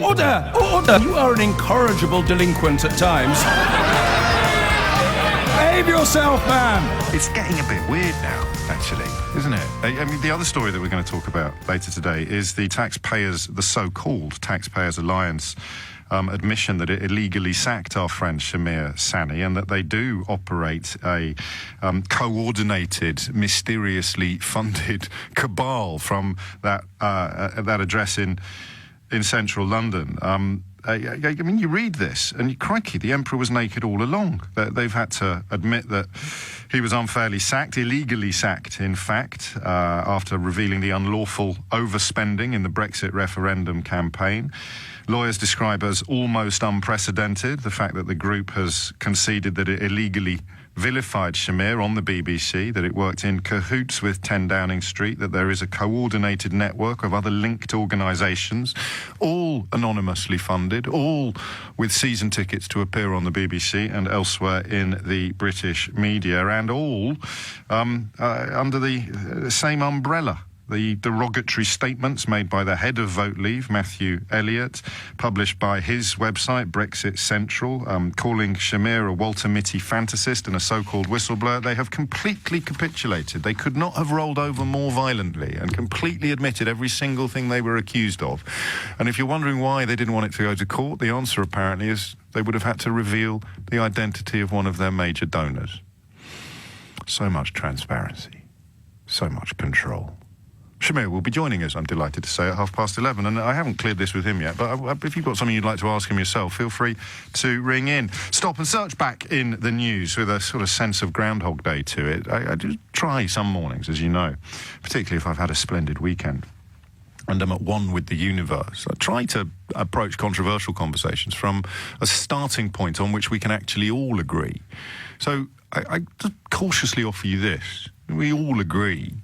Order! Order! You are an incorrigible delinquent at times. Behave yourself, man! It's getting a bit weird now, actually, isn't it? I mean, the other story that we're going to talk about later today is the so-called Taxpayers Alliance admission that it illegally sacked our friend Shamir Sani, and that they do operate a coordinated, mysteriously funded cabal from that address in central London. I mean, you read this, and crikey, the Emperor was naked all along. They've had to admit that he was unfairly sacked, illegally sacked, in fact, after revealing the unlawful overspending in the Brexit referendum campaign. Lawyers describe as almost unprecedented the fact that the group has conceded that it illegally vilified Shamir on the BBC, that it worked in cahoots with 10 Downing Street, that there is a coordinated network of other linked organisations, all anonymously funded, all with season tickets to appear on the BBC and elsewhere in the British media, and all under the same umbrella. The derogatory statements made by the head of Vote Leave, Matthew Elliott, published by his website, Brexit Central, calling Shamir a Walter Mitty fantasist and a so-called whistleblower, they have completely capitulated. They could not have rolled over more violently and completely admitted every single thing they were accused of. And if you're wondering why they didn't want it to go to court, the answer apparently is they would have had to reveal the identity of one of their major donors. So much transparency, so much control. Shamir will be joining us, I'm delighted to say, at 11:30. And I haven't cleared this with him yet, but if you've got something you'd like to ask him yourself, feel free to ring in. Stop and search back in the news with a sort of sense of Groundhog Day to it. I do try some mornings, as you know, particularly if I've had a splendid weekend and I'm at one with the universe. I try to approach controversial conversations from a starting point on which we can actually all agree. So I just cautiously offer you this. We all agree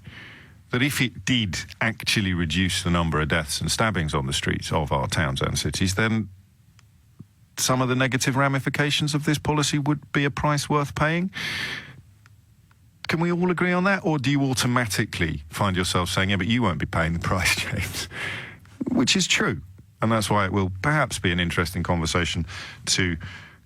that if it did actually reduce the number of deaths and stabbings on the streets of our towns and cities, then some of the negative ramifications of this policy would be a price worth paying. Can we all agree on that? Or do you automatically find yourself saying, yeah, but you won't be paying the price, James? Which is true. And that's why it will perhaps be an interesting conversation to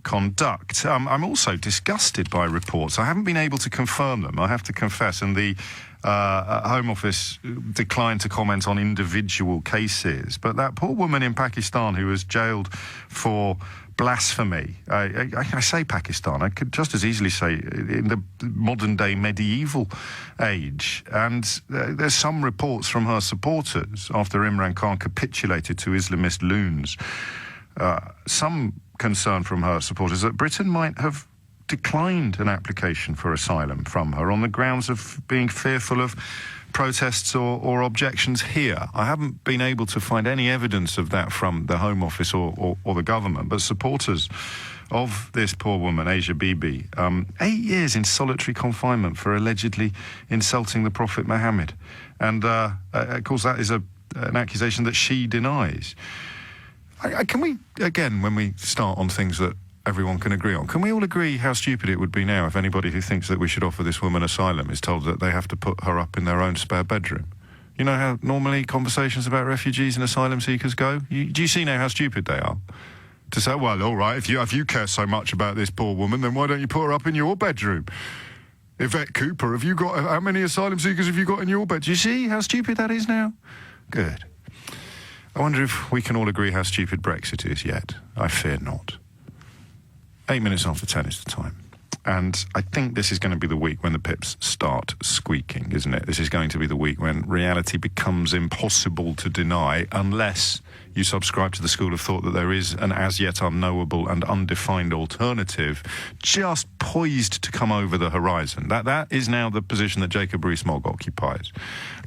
conduct. I'm also disgusted by reports. I haven't been able to confirm them, I have to confess, and the Home Office declined to comment on individual cases. But that poor woman in Pakistan who was jailed for blasphemy, I say Pakistan, I could just as easily say in the modern-day medieval age. And there's some reports from her supporters after Imran Khan capitulated to Islamist loons. Some concern from her supporters that Britain might have declined an application for asylum from her on the grounds of being fearful of protests or objections here. I haven't been able to find any evidence of that from the Home Office or the government, but supporters of this poor woman, Asia Bibi, 8 years in solitary confinement for allegedly insulting the Prophet Muhammad. And, of course, that is an accusation that she denies. Can we, again, when we start on things that everyone can agree on, can we all agree how stupid it would be now if anybody who thinks that we should offer this woman asylum is told that they have to put her up in their own spare bedroom? You know how normally conversations about refugees and asylum seekers go? Do you see now how stupid they are? To say, well, all right, if you care so much about this poor woman, then why don't you put her up in your bedroom? Yvette Cooper, how many asylum seekers have you got in your bed? Do you see how stupid that is now? Good. I wonder if we can all agree how stupid Brexit is yet. I fear not. 8 minutes after 10 is the time. And I think this is going to be the week when the pips start squeaking, isn't it? This is going to be the week when reality becomes impossible to deny unless you subscribe to the school of thought that there is an as yet unknowable and undefined alternative just poised to come over the horizon. That is now the position that Jacob Rees-Mogg occupies.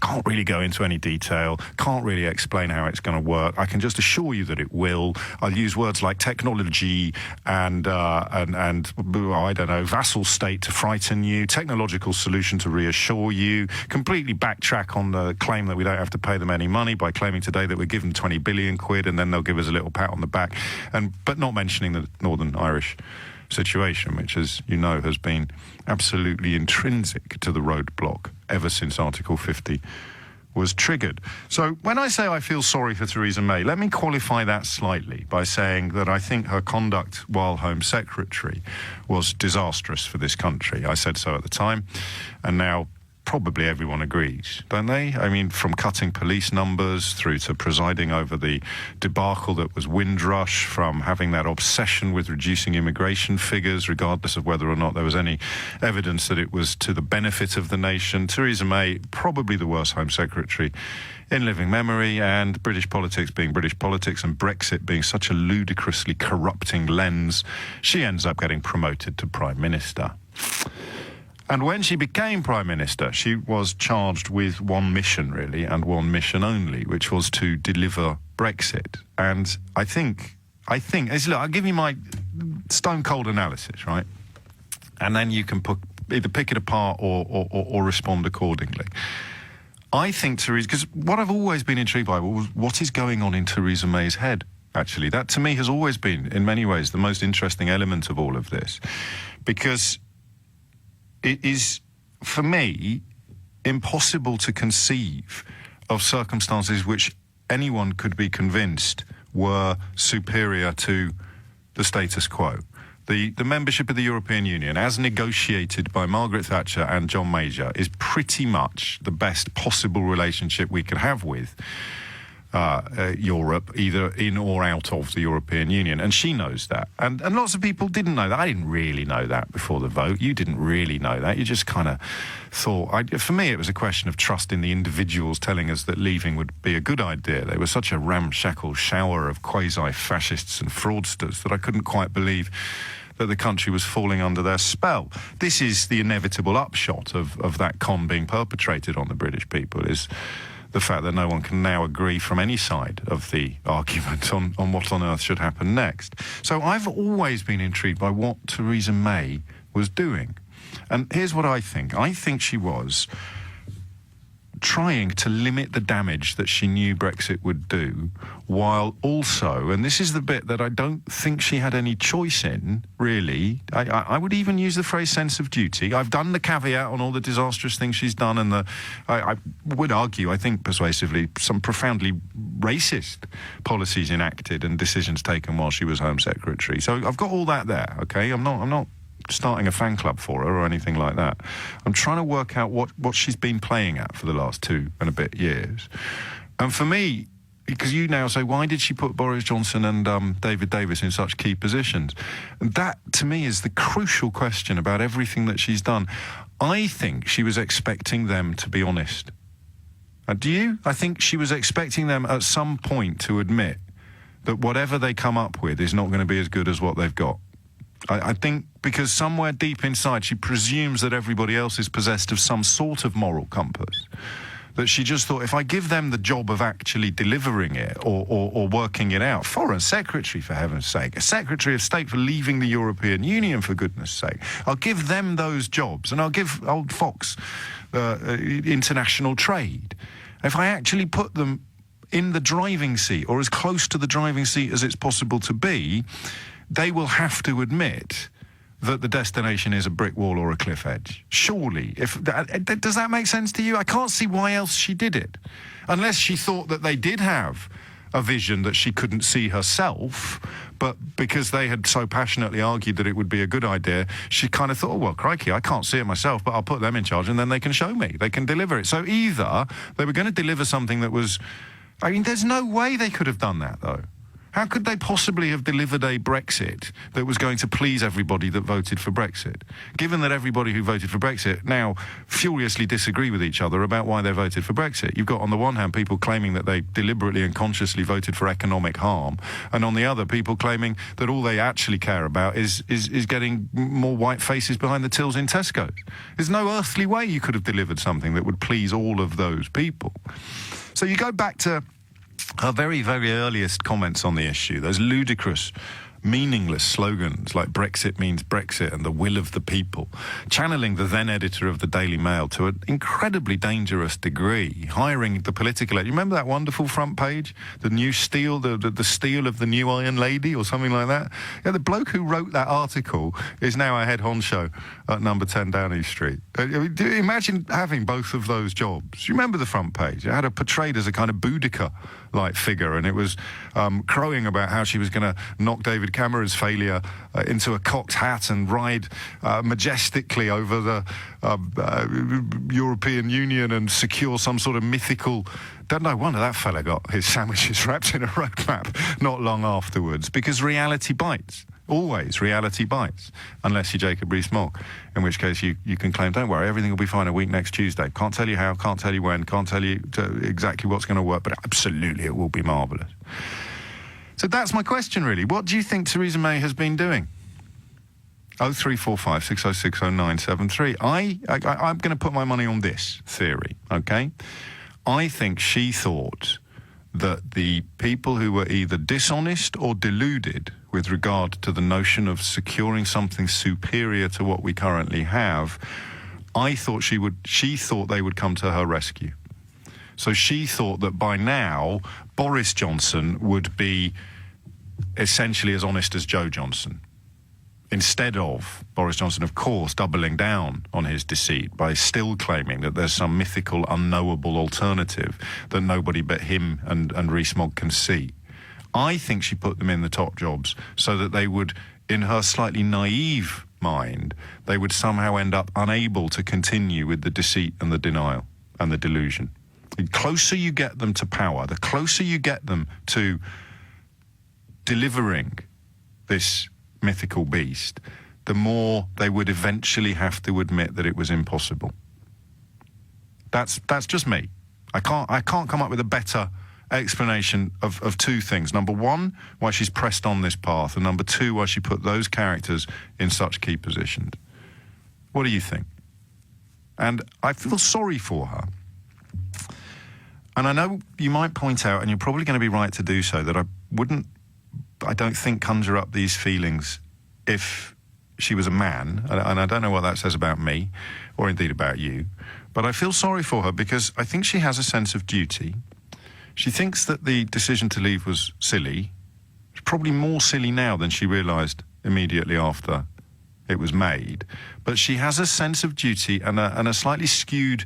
Can't really go into any detail, can't really explain how it's going to work. I can just assure you that it will. I'll use words like technology and I don't know, vassal state to frighten you, technological solution to reassure you, completely backtrack on the claim that we don't have to pay them any money by claiming today that we're given 20 billion quid and then they'll give us a little pat on the back, but not mentioning the Northern Irish situation, which, as you know, has been absolutely intrinsic to the roadblock ever since Article 50 was triggered. So when I say I feel sorry for Theresa May, let me qualify that slightly by saying that I think her conduct while Home Secretary was disastrous for this country. I said so at the time, and now probably everyone agrees, don't they? I mean, from cutting police numbers through to presiding over the debacle that was Windrush, from having that obsession with reducing immigration figures, regardless of whether or not there was any evidence that it was to the benefit of the nation. Theresa May, probably the worst Home Secretary in living memory, and British politics being British politics and Brexit being such a ludicrously corrupting lens, she ends up getting promoted to Prime Minister. And when she became Prime Minister, she was charged with one mission, really, and one mission only, which was to deliver Brexit. And I think, look, I'll give you my stone-cold analysis, right? And then you can either pick it apart or respond accordingly. I think Theresa, because what I've always been intrigued by was what is going on in Theresa May's head, actually. That, to me, has always been, in many ways, the most interesting element of all of this. Because it is, for me, impossible to conceive of circumstances which anyone could be convinced were superior to the status quo. The membership of the European Union, as negotiated by Margaret Thatcher and John Major, is pretty much the best possible relationship we could have with Europe, either in or out of the European Union. And she knows that. And lots of people didn't know that. I didn't really know that before the vote. You didn't really know that. You just kind of thought... for me, it was a question of trust in the individuals telling us that leaving would be a good idea. They were such a ramshackle shower of quasi-fascists and fraudsters that I couldn't quite believe that the country was falling under their spell. This is the inevitable upshot of that con being perpetrated on the British people, is the fact that no one can now agree from any side of the argument on what on earth should happen next. So I've always been intrigued by what Theresa May was doing. And here's what I think. I think she was trying to limit the damage that she knew Brexit would do, while also, and this is the bit that I don't think she had any choice in, really, I would even use the phrase sense of duty. I've done the caveat on all the disastrous things she's done, and I would argue, I think persuasively, some profoundly racist policies enacted and decisions taken while she was Home Secretary. So I've got all that there, okay? I'm not starting a fan club for her or anything like that. I'm trying to work out what she's been playing at for the last 2 and a bit years. And for me, because you now say, why did she put Boris Johnson and David Davis in such key positions? And that, to me, is the crucial question about everything that she's done. I think she was expecting them to be honest. Do you? I think she was expecting them at some point to admit that whatever they come up with is not going to be as good as what they've got. I think because somewhere deep inside she presumes that everybody else is possessed of some sort of moral compass, that she just thought, if I give them the job of actually delivering it or working it out, Foreign Secretary, for heaven's sake, a Secretary of State for leaving the European Union, for goodness sake, I'll give them those jobs, and I'll give old Fox international trade. If I actually put them in the driving seat, or as close to the driving seat as it's possible to be, they will have to admit that the destination is a brick wall or a cliff edge. Surely. Does that make sense to you? I can't see why else she did it. Unless she thought that they did have a vision that she couldn't see herself, but because they had so passionately argued that it would be a good idea, she kind of thought, oh, well, crikey, I can't see it myself, but I'll put them in charge and then they can show me. They can deliver it. So either they were going to deliver something that was... I mean, there's no way they could have done that, though. How could they possibly have delivered a Brexit that was going to please everybody that voted for Brexit? Given that everybody who voted for Brexit now furiously disagree with each other about why they voted for Brexit. You've got, on the one hand, people claiming that they deliberately and consciously voted for economic harm, and on the other, people claiming that all they actually care about is getting more white faces behind the tills in Tesco's. There's no earthly way you could have delivered something that would please all of those people. So you go back to her very, very earliest comments on the issue, those ludicrous meaningless slogans like Brexit means Brexit and the will of the people, channeling the then editor of the Daily Mail to an incredibly dangerous degree, hiring the political... You remember that wonderful front page? The new steel, the steel of the new Iron Lady or something like that? Yeah, the bloke who wrote that article is now a head honcho at number 10 Downing Street. I mean, imagine having both of those jobs. You remember the front page? It had her portrayed as a kind of Boudica-like figure, and it was crowing about how she was going to knock David Cameron's failure into a cocked hat and ride majestically over the European Union and secure some sort of mythical... No wonder that fella got his sandwiches wrapped in a roadmap not long afterwards, because reality bites. Always reality bites, unless you're Jacob Rees-Mogg, in which case you can claim, don't worry, everything will be fine a week next Tuesday. Can't tell you how, can't tell you when, can't tell you exactly what's going to work, but absolutely it will be marvellous. So that's my question, really. What do you think Theresa May has been doing? 0345 606 0973. I'm going to put my money on this theory, OK? I think she thought that the people who were either dishonest or deluded with regard to the notion of securing something superior to what we currently have, she thought they would come to her rescue. So she thought that by now Boris Johnson would be essentially as honest as Joe Johnson. Instead of Boris Johnson, of course, doubling down on his deceit by still claiming that there's some mythical, unknowable alternative that nobody but him and Rees-Mogg can see. I think she put them in the top jobs so that they would, in her slightly naive mind, they would somehow end up unable to continue with the deceit and the denial and the delusion. The closer you get them to power, the closer you get them to delivering this mythical beast, the more they would eventually have to admit that it was impossible. That's just me. I can't come up with a better explanation of two things. Number one, why she's pressed on this path, and number two, why she put those characters in such key positions. What do you think? And I feel sorry for her. And I know you might point out, and you're probably going to be right to do so, that I don't think conjure up these feelings if she was a man, and I don't know what that says about me, or indeed about you, but I feel sorry for her because I think she has a sense of duty. She thinks that the decision to leave was silly. It's probably more silly now than she realised immediately after it was made, but she has a sense of duty and a slightly skewed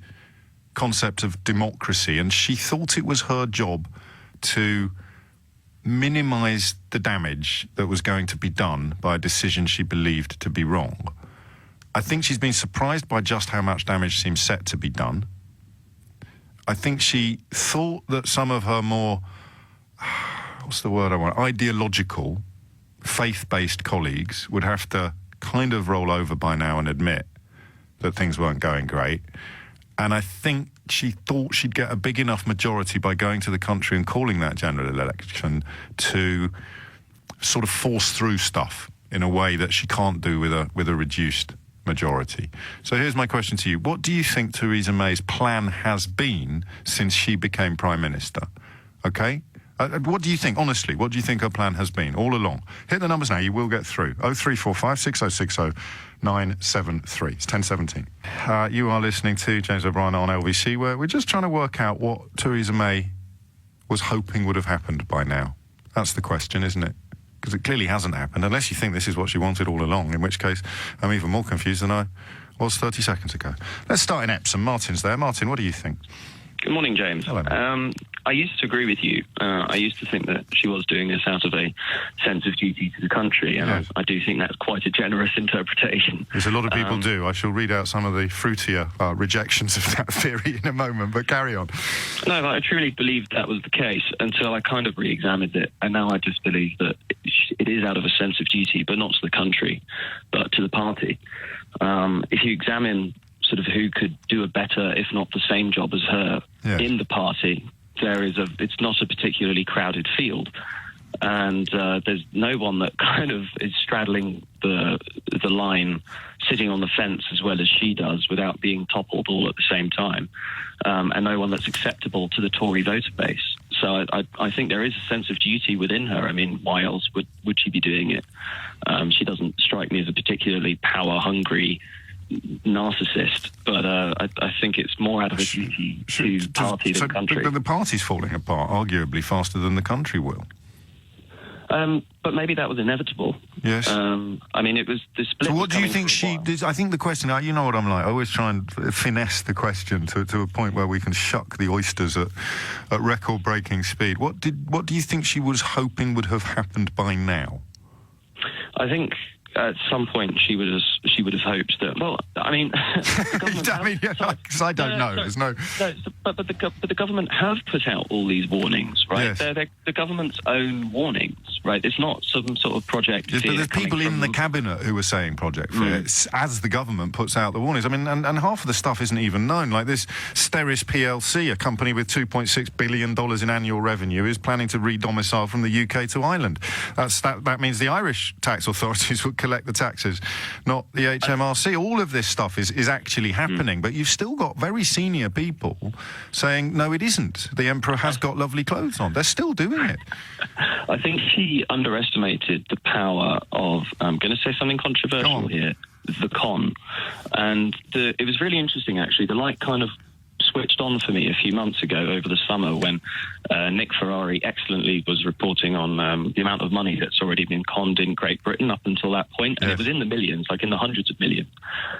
concept of democracy, and she thought it was her job to minimise the damage that was going to be done by a decision she believed to be wrong. I think she's been surprised by just how much damage seems set to be done. I think she thought that some of her more, ideological, faith-based colleagues would have to kind of roll over by now and admit that things weren't going great. And I think she thought she'd get a big enough majority by going to the country and calling that general election to sort of force through stuff in a way that she can't do with a reduced majority. So here's my question to you. What do you think Theresa May's plan has been since she became Prime Minister? Okay? What do you think, honestly, what do you think her plan has been all along? Hit the numbers now, you will get through. 0345 6060 973. It's 10:17. You are listening to James O'Brien on LBC, where we're just trying to work out what Theresa May was hoping would have happened by now. That's the question, isn't it? Because it clearly hasn't happened, unless you think this is what she wanted all along, in which case I'm even more confused than I was 30 seconds ago. Let's start in Epsom. Martin's there. Martin, what do you think? Good morning, James. Hello. I used to agree with you. I used to think that she was doing this out of a sense of duty to the country, and yes. I do think that's quite a generous interpretation. Yes, a lot of people do. I shall read out some of the fruitier rejections of that theory in a moment, but carry on. No, I truly believed that was the case until I kind of re-examined it, and now I just believe that it is out of a sense of duty, but not to the country, but to the party. If you examine sort of who could do a better, if not the same job as her in the party, it's not a particularly crowded field, and there's no one that kind of is straddling the line, sitting on the fence as well as she does without being toppled all at the same time, and no one that's acceptable to the Tory voter base. So I think there is a sense of duty within her. I mean, why else would she be doing it? She doesn't strike me as a particularly power-hungry narcissist, but I think it's more out of a duty to party than country. But the party's falling apart, arguably, faster than the country will. But maybe that was inevitable. Yes. I mean, it was the split. So what do you think she did? I think the question, you know what I'm like, I always try and finesse the question to a point where we can shuck the oysters at record-breaking speed. What do you think she was hoping would have happened by now? I think at some point she would have hoped that. Well, I mean, because I don't know. There's no. But the government have put out all these warnings, right? Yes. They're the government's own warnings, right? It's not some sort of project. Yes, but there's people in the cabinet who are saying Project Fear as the government puts out the warnings. I mean, and half of the stuff isn't even known. Like this Steris PLC, a company with $2.6 billion in annual revenue, is planning to re-domicile from the UK to Ireland. That means the Irish tax authorities would collect the taxes, not the HMRC. All of this stuff is actually happening, but you've still got very senior people saying, no, it isn't. The Emperor has got lovely clothes on. They're still doing it. I think she underestimated the power of, I'm going to say something controversial here, the con. And it was really interesting, actually. The light kind of switched on for me a few months ago over the summer when Nick Ferrari excellently was reporting on the amount of money that's already been conned in Great Britain up until that point. And it was in the millions, like in the hundreds of millions.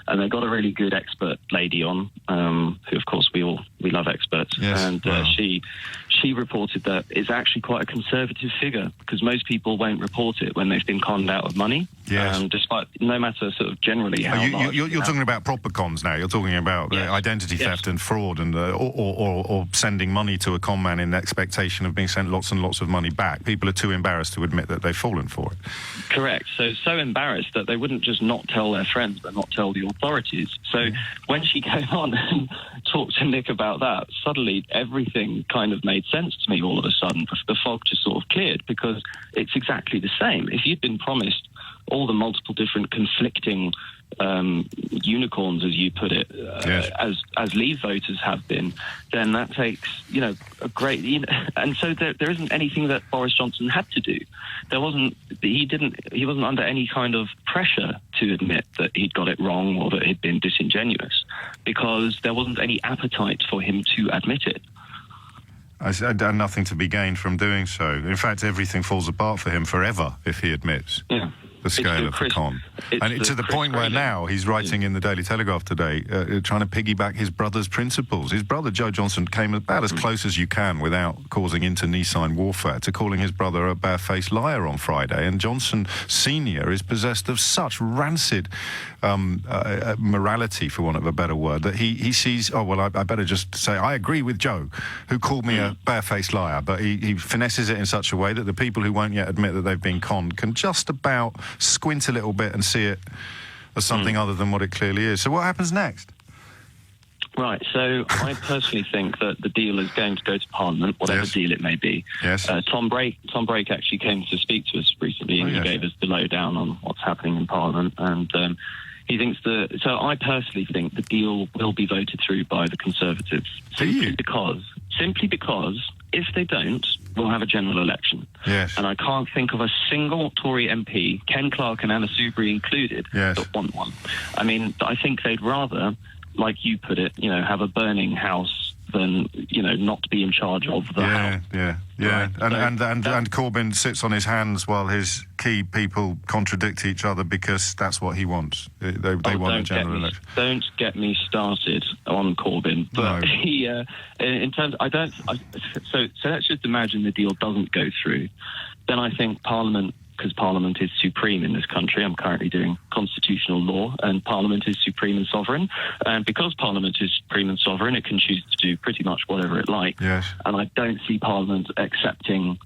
And they got a really good expert lady on, who, of course, we love experts. Yes. And she reported that it's actually quite a conservative figure because most people won't report it when they've been conned out of money. Yes. Despite, no matter sort of generally how large. You're talking about proper cons now. You're talking about identity theft and fraud and or sending money to a con man in the expectation of being sent lots and lots of money back. People are too embarrassed to admit that they've fallen for it. Correct. So embarrassed that they wouldn't just not tell their friends but not tell the authorities. So when she came on and talked to Nick about that, suddenly everything kind of made sense to me all of a sudden. The fog just sort of cleared because it's exactly the same. If you'd been promised all the multiple different conflicting unicorns, as you put it, as Leave voters have been, then that takes, a great... and so there isn't anything that Boris Johnson had to do. He wasn't under any kind of pressure to admit that he'd got it wrong or that he'd been disingenuous because there wasn't any appetite for him to admit it. I had nothing to be gained from doing so. In fact, everything falls apart for him forever if he admits. Yeah. The scale of the con. And to the point where now he's writing in the Daily Telegraph today, trying to piggyback his brother's principles. His brother, Joe Johnson, came about as close as you can without causing internecine warfare to calling his brother a barefaced liar on Friday. And Johnson Sr. is possessed of such rancid morality, for want of a better word, that he sees, I better just say, I agree with Joe, who called me a barefaced liar. But he finesses it in such a way that the people who won't yet admit that they've been conned can just about squint a little bit and see it as something other than what it clearly is. So what happens next? Right, so I personally think that the deal is going to go to Parliament, whatever deal it may be. Yes. Tom Brake actually came to speak to us recently and he gave us the lowdown on what's happening in Parliament. And he thinks so I personally think the deal will be voted through by the Conservatives. Simply because if they don't, we'll have a general election. Yes. And I can't think of a single Tory MP, Ken Clarke and Anna Soubry included, that want one. I mean, I think they'd rather, like you put it, have a burning house than, not be in charge of the house. Yeah. Right. And Corbyn sits on his hands while his key people contradict each other because that's what he wants. They want a general election. Don't get me started on Corbyn. But he, in terms, so let's just imagine the deal doesn't go through. Then I think Parliament, because Parliament is supreme in this country. I'm currently doing constitutional law, and Parliament is supreme and sovereign. And because Parliament is supreme and sovereign, it can choose to do pretty much whatever it likes. Yes. And I don't see Parliament accepting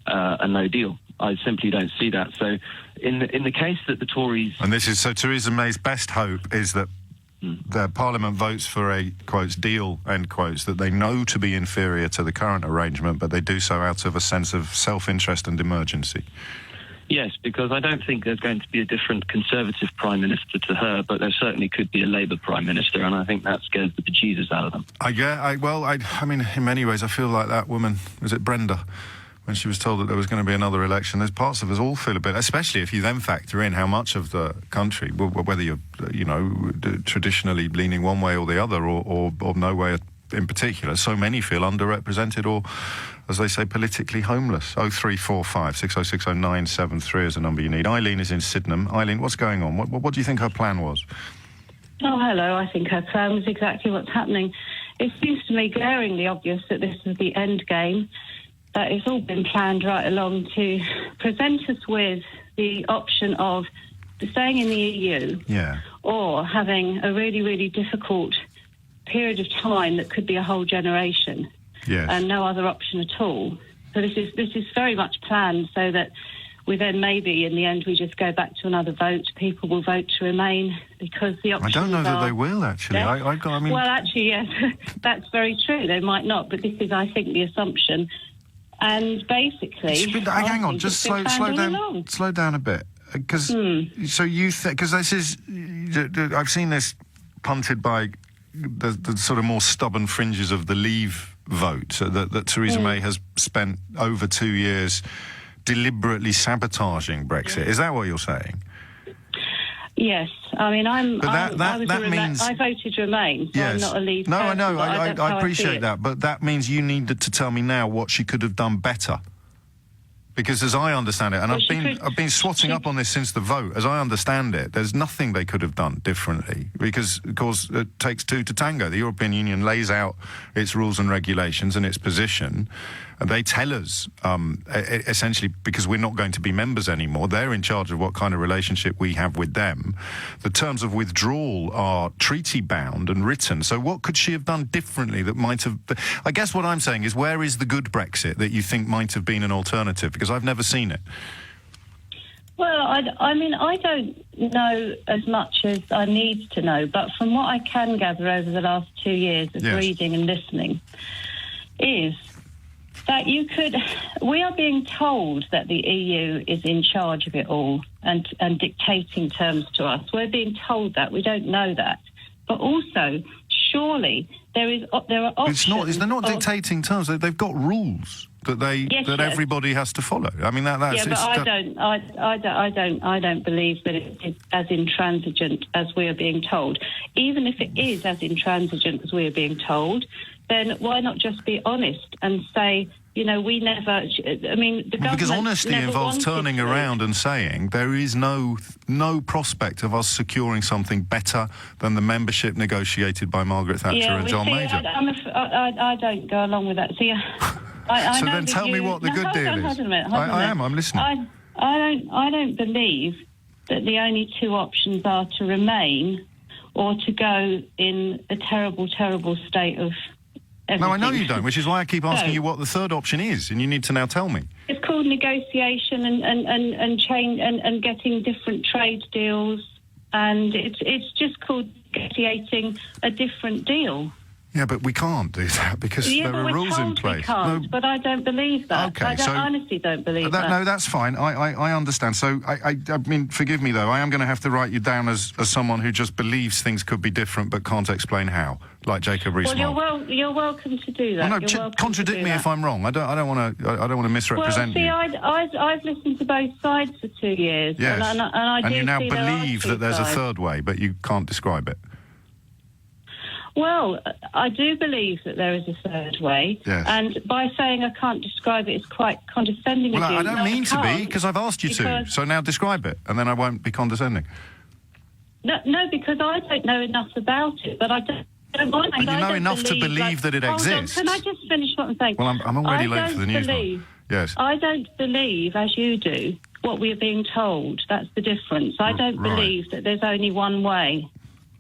a no deal. I simply don't see that. So in the case that the Tories... And this is... So Theresa May's best hope is that the Parliament votes for a, quotes, deal, end quotes, that they know to be inferior to the current arrangement, but they do so out of a sense of self-interest and emergency. Yes, because I don't think there's going to be a different Conservative Prime Minister to her, but there certainly could be a Labour Prime Minister, and I think that scares the bejesus out of them. I mean, in many ways, I feel like that woman, was it Brenda, when she was told that there was going to be another election. There's parts of us all feel a bit, especially if you then factor in how much of the country, whether you're, traditionally leaning one way or the other, or no way in particular, so many feel underrepresented or, as they say, politically homeless. 0345 6060 973 is the number you need. Eileen is in Sydenham. Eileen, what's going on? What do you think her plan was? Oh, hello. I think her plan was exactly what's happening. It seems to me glaringly obvious that this is the end game, that it's all been planned right along to present us with the option of staying in the EU or having a really, really difficult period of time that could be a whole generation. Yes. And no other option at all. So this is very much planned so that we then maybe in the end we just go back to another vote. People will vote to remain because the options I don't know that they will, actually. Well, actually, yes, that's very true. They might not, but this is, I think, the assumption. And basically... hang on, just slow down a bit. Because so you think... Because this is... I've seen this punted by the sort of more stubborn fringes of the Leave vote, that Theresa May has spent over 2 years deliberately sabotaging Brexit. Is that what you're saying? Yes. I mean, I voted Remain, so yes. I'm not a Leave No, person, I know. I appreciate it. that. But that means you needed to tell me now what she could have done better. Because as I understand it, and I've been swatting up on this since the vote, as I understand it, there's nothing they could have done differently. Because, of course, it takes two to tango. The European Union lays out its rules and regulations and its position. And they tell us, essentially, because we're not going to be members anymore, they're in charge of what kind of relationship we have with them. The terms of withdrawal are treaty-bound and written. So what could she have done differently that might have... I guess what I'm saying is, where is the good Brexit that you think might have been an alternative? Because I've never seen it. Well, I mean, I don't know as much as I need to know, but from what I can gather over the last 2 years of reading and listening is... that we are being told that the EU is in charge of it all and dictating terms to us. We're being told that. We don't know that. But also, surely there are options. They're not dictating terms. They've got rules that everybody has to follow. I mean, that's... Yeah, but I don't believe that it is as intransigent as we are being told. Even if it is as intransigent as we are being told, then why not just be honest and say, we never... I mean, the government... Because honesty involves turning around and saying there is no prospect of us securing something better than the membership negotiated by Margaret Thatcher and John Major. I don't go along with that. See, I so know then tell me what the good deal is. I'm listening. I don't believe that the only two options are to remain or to go in a terrible, terrible state of everything. No, I know you don't, which is why I keep asking you what the third option is, and you need to now tell me. It's called negotiation and change and getting different trade deals, and it's just called negotiating a different deal. Yeah, but we can't do that because there are rules in place. We can't, but I don't believe that. Okay, I honestly don't believe that. No, that's fine. I understand. So, I mean, forgive me, though. I am going to have to write you down as someone who just believes things could be different but can't explain how, like Jacob Rees-Mogg. Well, you're welcome to do that. Well, no, contradict me if I'm wrong. I don't want to misrepresent you. Well, see, I've listened to both sides for 2 years. Yes. And you now believe that there's sides. a third way, but you can't describe it. Well, I do believe that there is a third way, and by saying I can't describe it is quite condescending. Well, I don't mean to be, because I've asked you to, so now describe it, and then I won't be condescending. No, because I don't know enough about it, but I don't mind. But you know enough to believe that it exists. Hold on, can I just finish what I'm saying? Well, I'm already late for the news. Yes. I don't believe, as you do, what we are being told. That's the difference. I don't believe that there's only one way.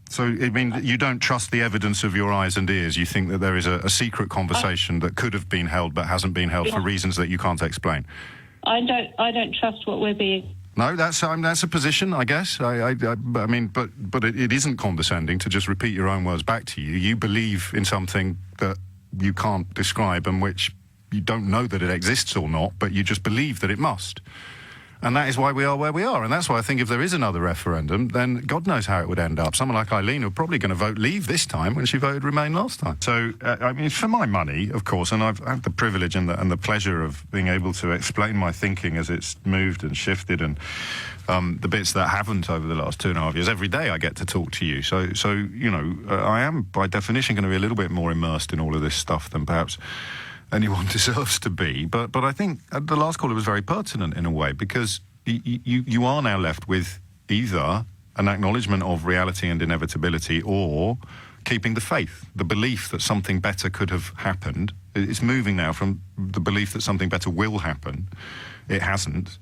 So it means that you don't trust the evidence of your eyes and ears. You think that there is a secret conversation that could have been held but hasn't been held for reasons that you can't explain. I don't trust what we're being. No, that's a position, I guess. I mean, but it isn't condescending to just repeat your own words back to you. You believe in something that you can't describe and which you don't know that it exists or not, but you just believe that it must. And that is why we are where we are. And that's why I think if there is another referendum, then God knows how it would end up. Someone like Eileen are probably going to vote Leave this time when she voted Remain last time. So, I mean, for my money, of course, and I've had the privilege and the pleasure of being able to explain my thinking as it's moved and shifted, and the bits that haven't over the last 2.5 years. Every day I get to talk to you. So you know, I am, by definition, going to be a little bit more immersed in all of this stuff than perhaps anyone deserves to be. But I think the last caller was very pertinent in a way, because you are now left with either an acknowledgement of reality and inevitability, or keeping the faith, the belief that something better could have happened. It's moving now from the belief that something better will happen, it hasn't,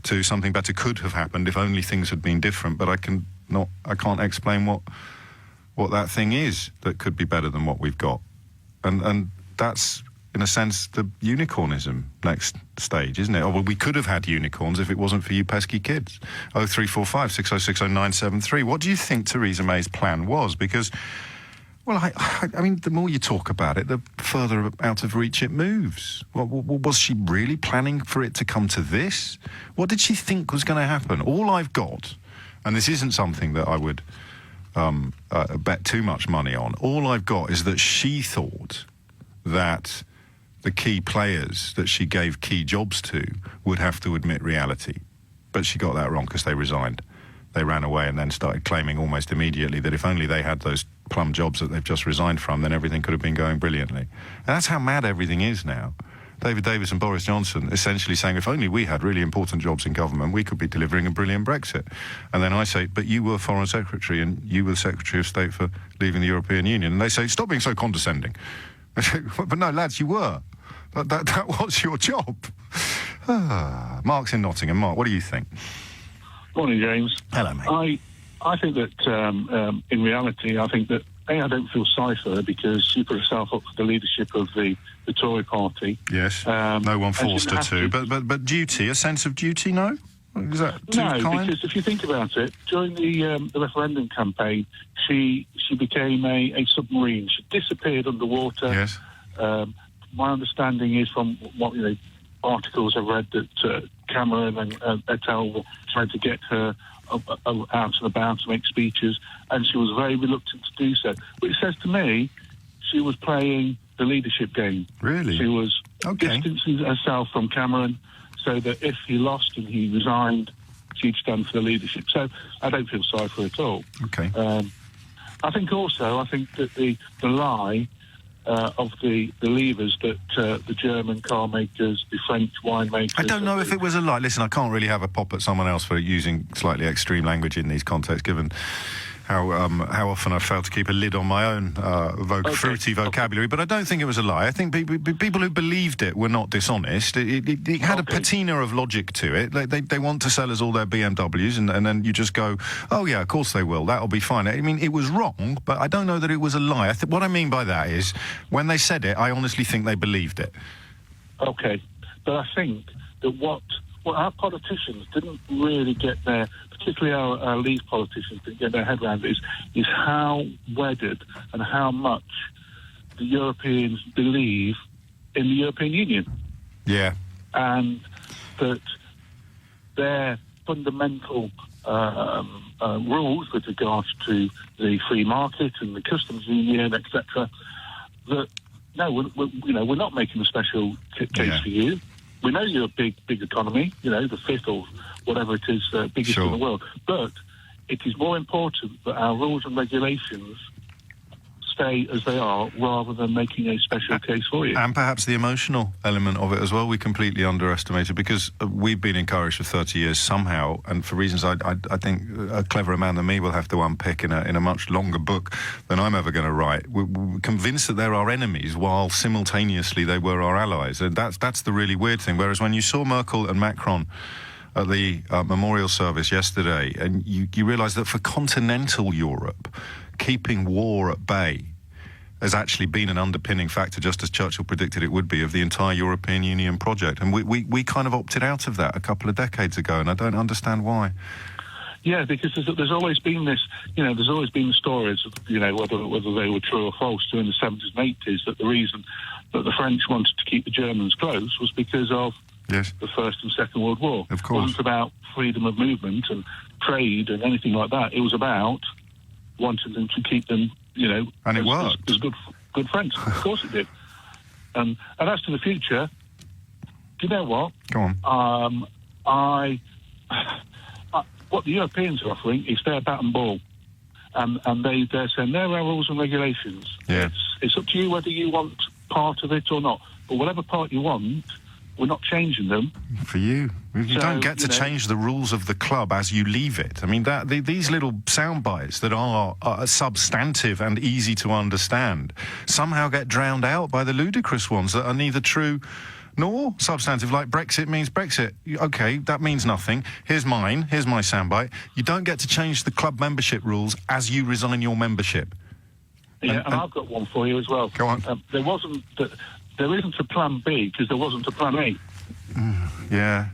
to something better could have happened if only things had been different. But I can't explain what that thing is that could be better than what we've got. And that's, in a sense, the unicornism next stage, isn't it? Oh, well, we could have had unicorns if it wasn't for you pesky kids. 0345 6060 973. What do you think Theresa May's plan was? Because, well, I mean, the more you talk about it, the further out of reach it moves. Was she really planning for it to come to this? What did she think was going to happen? All I've got, and this isn't something that I would bet too much money on, all I've got is that she thought that the key players that she gave key jobs to would have to admit reality. But she got that wrong, because they resigned. They ran away and then started claiming almost immediately that if only they had those plum jobs that they've just resigned from, then everything could have been going brilliantly. And that's how mad everything is now. David Davis and Boris Johnson essentially saying, if only we had really important jobs in government, we could be delivering a brilliant Brexit. And then I say, but you were Foreign Secretary and you were Secretary of State for leaving the European Union. And they say, stop being so condescending. I say, but no, lads, you were. That was your job. Mark's in Nottingham. Mark, what do you think? Morning, James. Hello, mate. I think that, in reality, I think that, I don't feel sorry for her, because she put herself up for the leadership of the Tory party. Yes, no one forced her to. But duty, a sense of duty, no? Is that too kind? Because if you think about it, during the referendum campaign, she became a submarine. She disappeared underwater. Yes. My understanding is, from what articles I've read, that Cameron and et al. Were trying to get her out and about to make speeches, and she was very reluctant to do so. But it says to me she was playing the leadership game. Really? She was distancing herself from Cameron so that if he lost and he resigned, she'd stand for the leadership. So I don't feel sorry for her at all. Okay. I think that the lie of the levers that the German car makers, the French winemakers... I don't know if it was a lie. Listen, I can't really have a pop at someone else for using slightly extreme language in these contexts, given how often I've failed to keep a lid on my own fruity vocabulary. But I don't think it was a lie. I think people who believed it were not dishonest. It had a patina of logic to it. They want to sell us all their BMWs, and then you just go, oh yeah, of course they will. That'll be fine. I mean, it was wrong, but I don't know that it was a lie. What I mean by that is, when they said it, I honestly think they believed it. Okay, but I think that what our politicians didn't really get their, particularly our Leave politicians, didn't get their head around is how wedded and how much the Europeans believe in the European Union. Yeah. And that their fundamental rules with regards to the free market and the customs union, etc., that no, we're not making a special case for you. We know you're a big economy, the fifth or whatever it is, biggest in the world. But it is more important that our rules and regulations stay as they are, rather than making a special case for you. And perhaps the emotional element of it as well, we completely underestimated, because we've been encouraged for 30 years somehow, and for reasons I think a cleverer man than me will have to unpick in a much longer book than I'm ever going to write. We're convinced that they're our enemies, while simultaneously they were our allies. And that's the really weird thing. Whereas when you saw Merkel and Macron at the memorial service yesterday, and you realise that for continental Europe, keeping war at bay has actually been an underpinning factor, just as Churchill predicted it would be, of the entire European Union project. And we kind of opted out of that a couple of decades ago, and I don't understand why. Yeah, because there's always been this, there's always been stories of, whether they were true or false during the 70s and 80s, that the reason that the French wanted to keep the Germans close was because of Yes. the First and Second World War. Of course. It wasn't about freedom of movement and trade and anything like that. It was about wanting them to keep them, And it worked. as good friends. Of course it did. And as to the future, do you know what? Go on. What the Europeans are offering is their bat and ball. And they're saying there are rules and regulations. Yeah. It's up to you whether you want part of it or not. But whatever part you want, we're not changing them. For you. You don't get to change the rules of the club as you leave it. I mean, these little sound bites that are substantive and easy to understand somehow get drowned out by the ludicrous ones that are neither true nor substantive, like Brexit means Brexit. OK, that means nothing. Here's my soundbite. You don't get to change the club membership rules as you resign your membership. Yeah, and I've got one for you as well. Go on. There isn't a plan B because there wasn't a plan A. Yeah.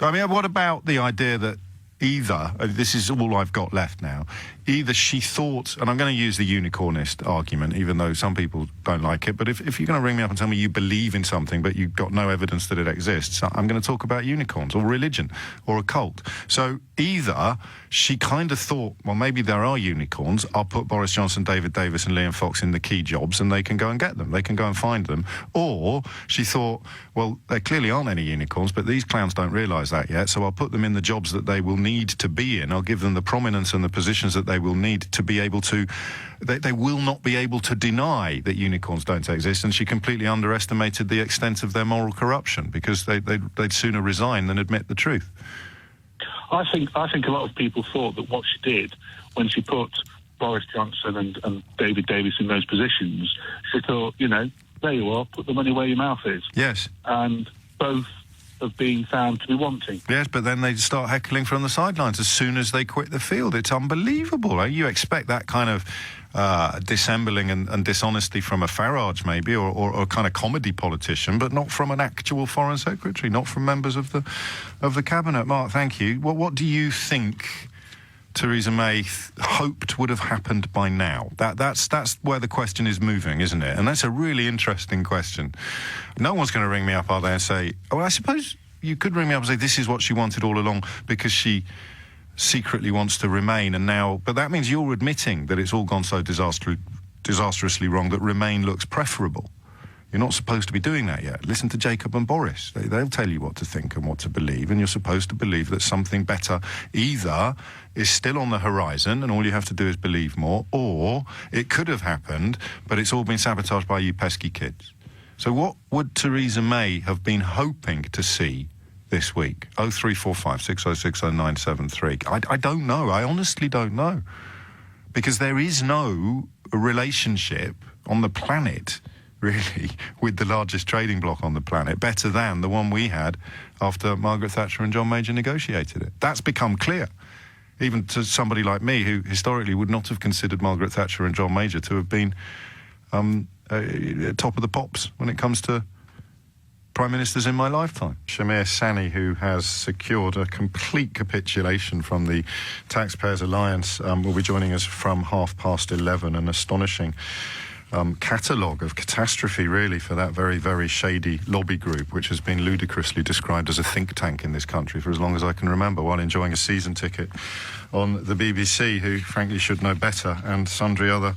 I mean, what about the idea that either, this is all I've got left now, either she thought, and I'm going to use the unicornist argument, even though some people don't like it, but if you're going to ring me up and tell me you believe in something but you've got no evidence that it exists, I'm going to talk about unicorns or religion or a cult. So either she kind of thought, well, maybe there are unicorns, I'll put Boris Johnson, David Davis and Liam Fox in the key jobs and they can go and get them, they can go and find them. Or she thought, well, there clearly aren't any unicorns, but these clowns don't realise that yet, so I'll put them in the jobs that they will need to be in. I'll give them the prominence and the positions that they will need to be able to... They will not be able to deny that unicorns don't exist, and she completely underestimated the extent of their moral corruption because they'd sooner resign than admit the truth. I think a lot of people thought that what she did when she put Boris Johnson and David Davis in those positions, she thought, there you are, put the money where your mouth is. Yes. And both have been found to be wanting. Yes, but then they start heckling from the sidelines as soon as they quit the field. It's unbelievable. Eh? You expect that kind of dissembling and dishonesty from a Farage, maybe, or a kind of comedy politician, but not from an actual foreign secretary, not from members of the cabinet. Mark, thank you. What do you think Theresa May hoped would have happened by now? That's where the question is moving, isn't it? And that's a really interesting question. No one's going to ring me up, are they, and say, oh, I suppose you could ring me up and say this is what she wanted all along because she secretly wants to remain, and now... But that means you're admitting that it's all gone so disastrously wrong that remain looks preferable. You're not supposed to be doing that yet. Listen to Jacob and Boris. They'll tell you what to think and what to believe, and you're supposed to believe that something better either is still on the horizon and all you have to do is believe more, or it could have happened, but it's all been sabotaged by you pesky kids. So what would Theresa May have been hoping to see this week? 0345 6060 973. I don't know. I honestly don't know. Because there is no relationship on the planet, really, with the largest trading bloc on the planet, better than the one we had after Margaret Thatcher and John Major negotiated it. That's become clear, even to somebody like me, who historically would not have considered Margaret Thatcher and John Major to have been top of the pops when it comes to prime ministers in my lifetime. Shamir Sani, who has secured a complete capitulation from the Taxpayers Alliance, will be joining us from 11:30, an astonishing catalogue of catastrophe, really, for that very, very shady lobby group, which has been ludicrously described as a think tank in this country for as long as I can remember, while enjoying a season ticket on the BBC, who frankly should know better, and sundry other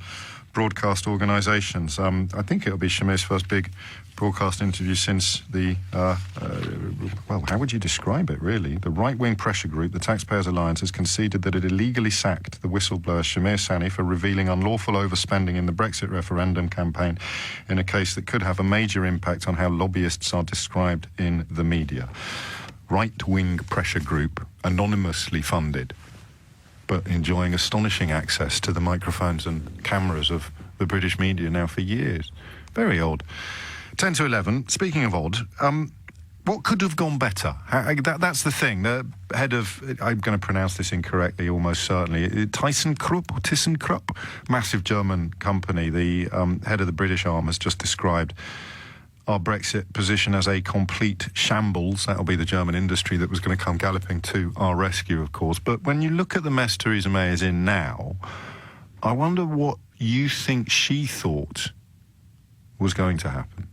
broadcast organisations. I think it'll be Shamir's first big broadcast interview since the, well, how would you describe it, really? The right-wing pressure group, the Taxpayers Alliance, has conceded that it illegally sacked the whistleblower Shamir Sani for revealing unlawful overspending in the Brexit referendum campaign in a case that could have a major impact on how lobbyists are described in the media. Right-wing pressure group, anonymously funded, but enjoying astonishing access to the microphones and cameras of the British media now for years. Very odd. 10:11. Speaking of odd, what could have gone better? That's the thing. The head of, I'm going to pronounce this incorrectly almost certainly, ThyssenKrupp, massive German company, the head of the British arm, has just described our Brexit position as a complete shambles. That'll be the German industry that was going to come galloping to our rescue, of course. But when you look at the mess Theresa May is in now, I wonder what you think she thought was going to happen.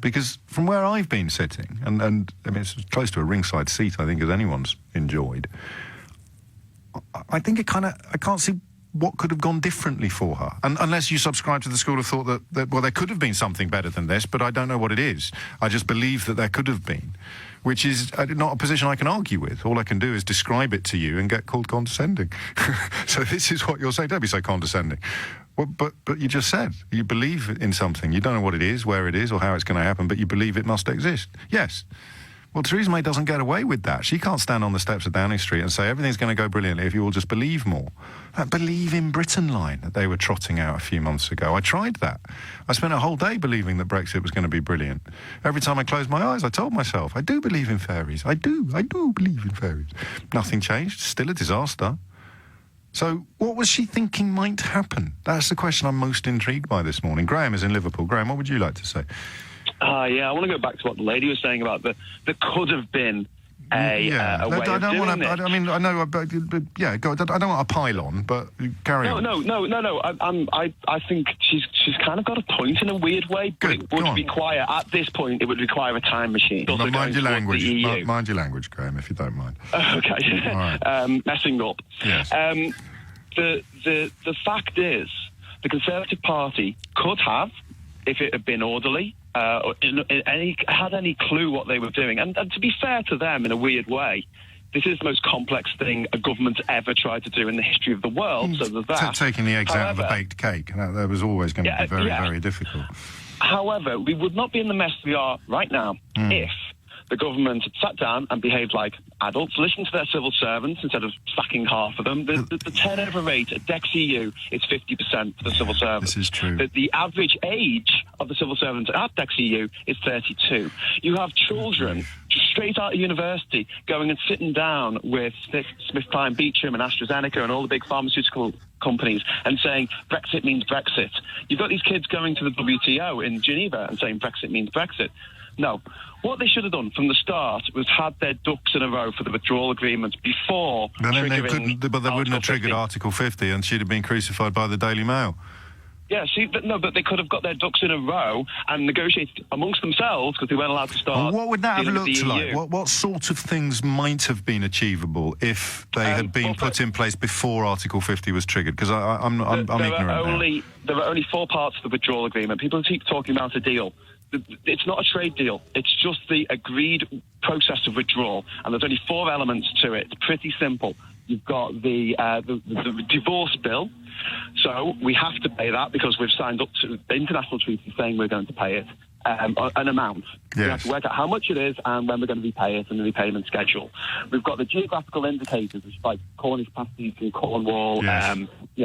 because from where I've been sitting, and I mean, it's as close to a ringside seat, I think, as anyone's enjoyed, I think I can't see what could have gone differently for her. And unless you subscribe to the school of thought that, well, there could have been something better than this, but I don't know what it is. I just believe that there could have been, which is not a position I can argue with. All I can do is describe it to you and get called condescending. So this is what you're saying. Don't be so condescending. Well, but you just said you believe in something. You don't know what it is, where it is, or how it's going to happen, but you believe it must exist. Yes. Well, Theresa May doesn't get away with that. She can't stand on the steps of Downing Street and say everything's going to go brilliantly if you all just believe more. That Believe in Britain line that they were trotting out a few months ago, I tried that. I spent a whole day believing that Brexit was going to be brilliant. Every time I closed my eyes, I told myself, I do believe in fairies. I do believe in fairies. Nothing changed. Still a disaster. So what was she thinking might happen? That's the question I'm most intrigued by this morning. Graham is in Liverpool. Graham, what would you like to say? Yeah, I want to go back to what the lady was saying about there could have been a way of doing this. I mean, I know, but yeah, go. I don't want a pylon, but carry on. No. I think she's kind of got a point in a weird way. But Good, it would require, at this point, it would require a time machine. Mind your language. Mind your language, Graham, if you don't mind. Okay. Right. Messing up. Yes. The fact is, the Conservative Party could have, if it had been orderly, had any clue what they were doing. And to be fair to them, in a weird way, this is the most complex thing a government's ever tried to do in the history of the world. So there's that. Taking the eggs out of a baked cake, that was always going to be very, very difficult. However, we would not be in the mess we are right now if the government had sat down and behaved like adults, listened to their civil servants instead of sacking half of them. The turnover rate at DexEU is 50% for the civil servants. This is true. The average age of the civil servants at DexEU is 32. You have children straight out of university going and sitting down with SmithKline Beecham and AstraZeneca and all the big pharmaceutical companies and saying Brexit means Brexit. You've got these kids going to the WTO in Geneva and saying Brexit means Brexit. No. What they should have done from the start was had their ducks in a row for the withdrawal agreement before triggering. But they wouldn't have triggered Article 50 and she'd have been crucified by the Daily Mail. Yeah, but they could have got their ducks in a row and negotiated amongst themselves because they weren't allowed to start. What would that have looked like? What sort of things might have been achievable if they had been put in place before Article 50 was triggered? Because I'm ignorant now. There are only 4 parts to the withdrawal agreement. People keep talking about a deal. It's not a trade deal. It's just the agreed process of withdrawal, and there's only 4 elements to it. It's pretty simple. You've got the divorce bill, so we have to pay that because we've signed up to the international treaty saying we're going to pay it, an amount. Yes. We have to work out how much it is and when we're going to repay it and the repayment schedule. We've got the geographical indicators, which is like Cornish pasties from Cornwall, yes.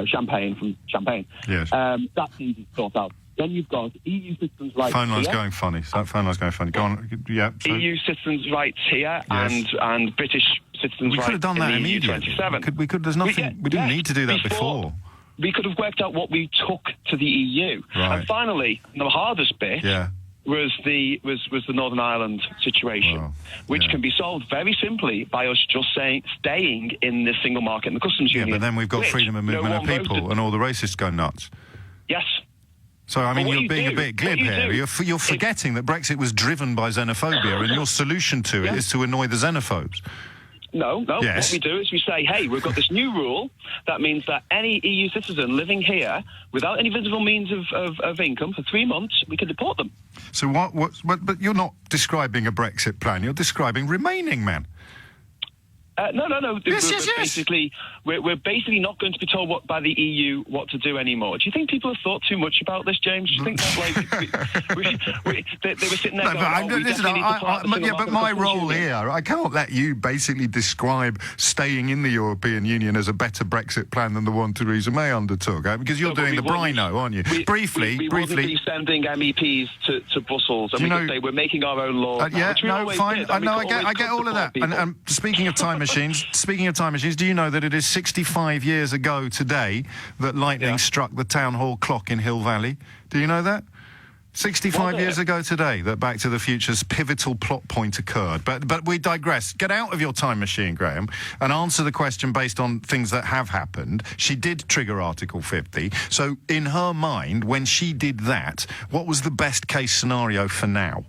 Champagne from Champagne. Yes. That's easy to sort out. Then you've got EU citizens' rights. Phone line's going funny. That phone line's going funny. Go on. Yeah. So. EU citizens' rights here and British citizens' rights. We could have done that in the immediately. 27. We could. There's nothing. We didn't need to do that before. We could have worked out what we took to the EU. Right. And finally, the hardest bit was the Northern Ireland situation, which can be solved very simply by us just staying in the single market and the customs union. Yeah, but then we've got freedom of movement of people, and all the racists go nuts. Yes. So, I mean, you're being a bit glib here. You're forgetting that Brexit was driven by xenophobia, and your solution to it is to annoy the xenophobes. No. Yes. What we do is we say, hey, we've got this new rule that means that any EU citizen living here without any visible means of income for 3 months, we can deport them. So but you're not describing a Brexit plan. You're describing remaining, man. No. Yes. Basically, we're basically not going to be told by the EU what to do anymore. Do you think people have thought too much about this, James? Do you think that they were sitting there but my role here, I can't let you basically describe staying in the European Union as a better Brexit plan than the one Theresa May undertook, because you're doing the brino, aren't you? Briefly. We wouldn't be sending MEPs to Brussels, and we could say we're making our own laws. Fine. I get all of that. And speaking of time machines, do you know that it is 65 years ago today that lightning struck the town hall clock in Hill Valley? Do you know that? 65 years ago today that Back to the Future's pivotal plot point occurred. But we digress. Get out of your time machine, Graham, and answer the question based on things that have happened. She did trigger Article 50. So in her mind, when she did that, what was the best case scenario for now?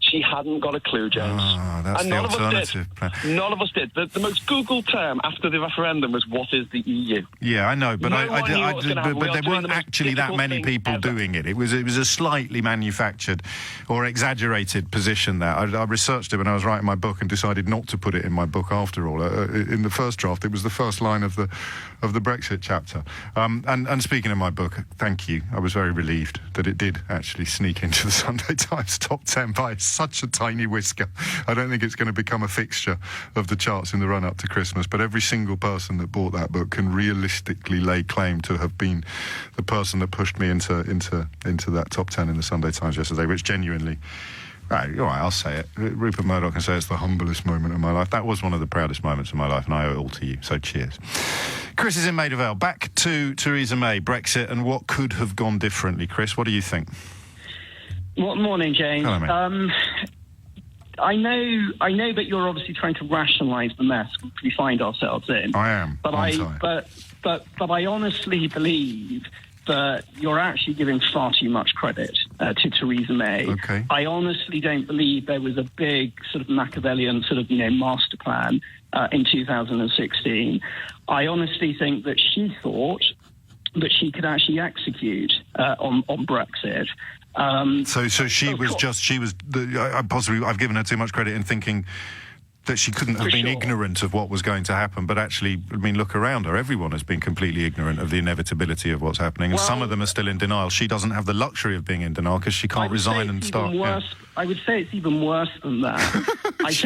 She hadn't got a clue, James. That's and the none of us alternative plan. did. None of us did. The most Googled term after the referendum was, what is the EU? Yeah, I know, but but there weren't actually that many people doing it. It was a slightly manufactured or exaggerated position there. I researched it when I was writing my book and decided not to put it in my book after all. In the first draft, it was the first line of the Brexit chapter. And speaking of my book, thank you. I was very relieved that it did actually sneak into the Sunday Times top 10 by such a tiny whisker. I don't think it's going to become a fixture of the charts in the run-up to Christmas, but every single person that bought that book can realistically lay claim to have been the person that pushed me into that top 10 in the Sunday Times yesterday, which genuinely... Right, all right, I'll say it. Rupert Murdoch can say it's the humblest moment of my life. That was one of the proudest moments of my life, and I owe it all to you, so cheers. Chris is in Maida Vale. Back to Theresa May, Brexit, and what could have gone differently. Chris, what do you think? Well, morning, James. Hello, mate. I know that you're obviously trying to rationalise the mess we find ourselves in. I am. But I honestly believe that you're actually giving far too much credit to Theresa May. Okay. I honestly don't believe there was a big sort of Machiavellian sort of, master plan in 2016. I honestly think that she thought that she could actually execute on Brexit. So I've given her too much credit in thinking that she couldn't have been ignorant of what was going to happen, but actually, I mean, look around her. Everyone has been completely ignorant of the inevitability of what's happening, and some of them are still in denial. She doesn't have the luxury of being in denial because she can't resign and start. I would say it's even worse than that.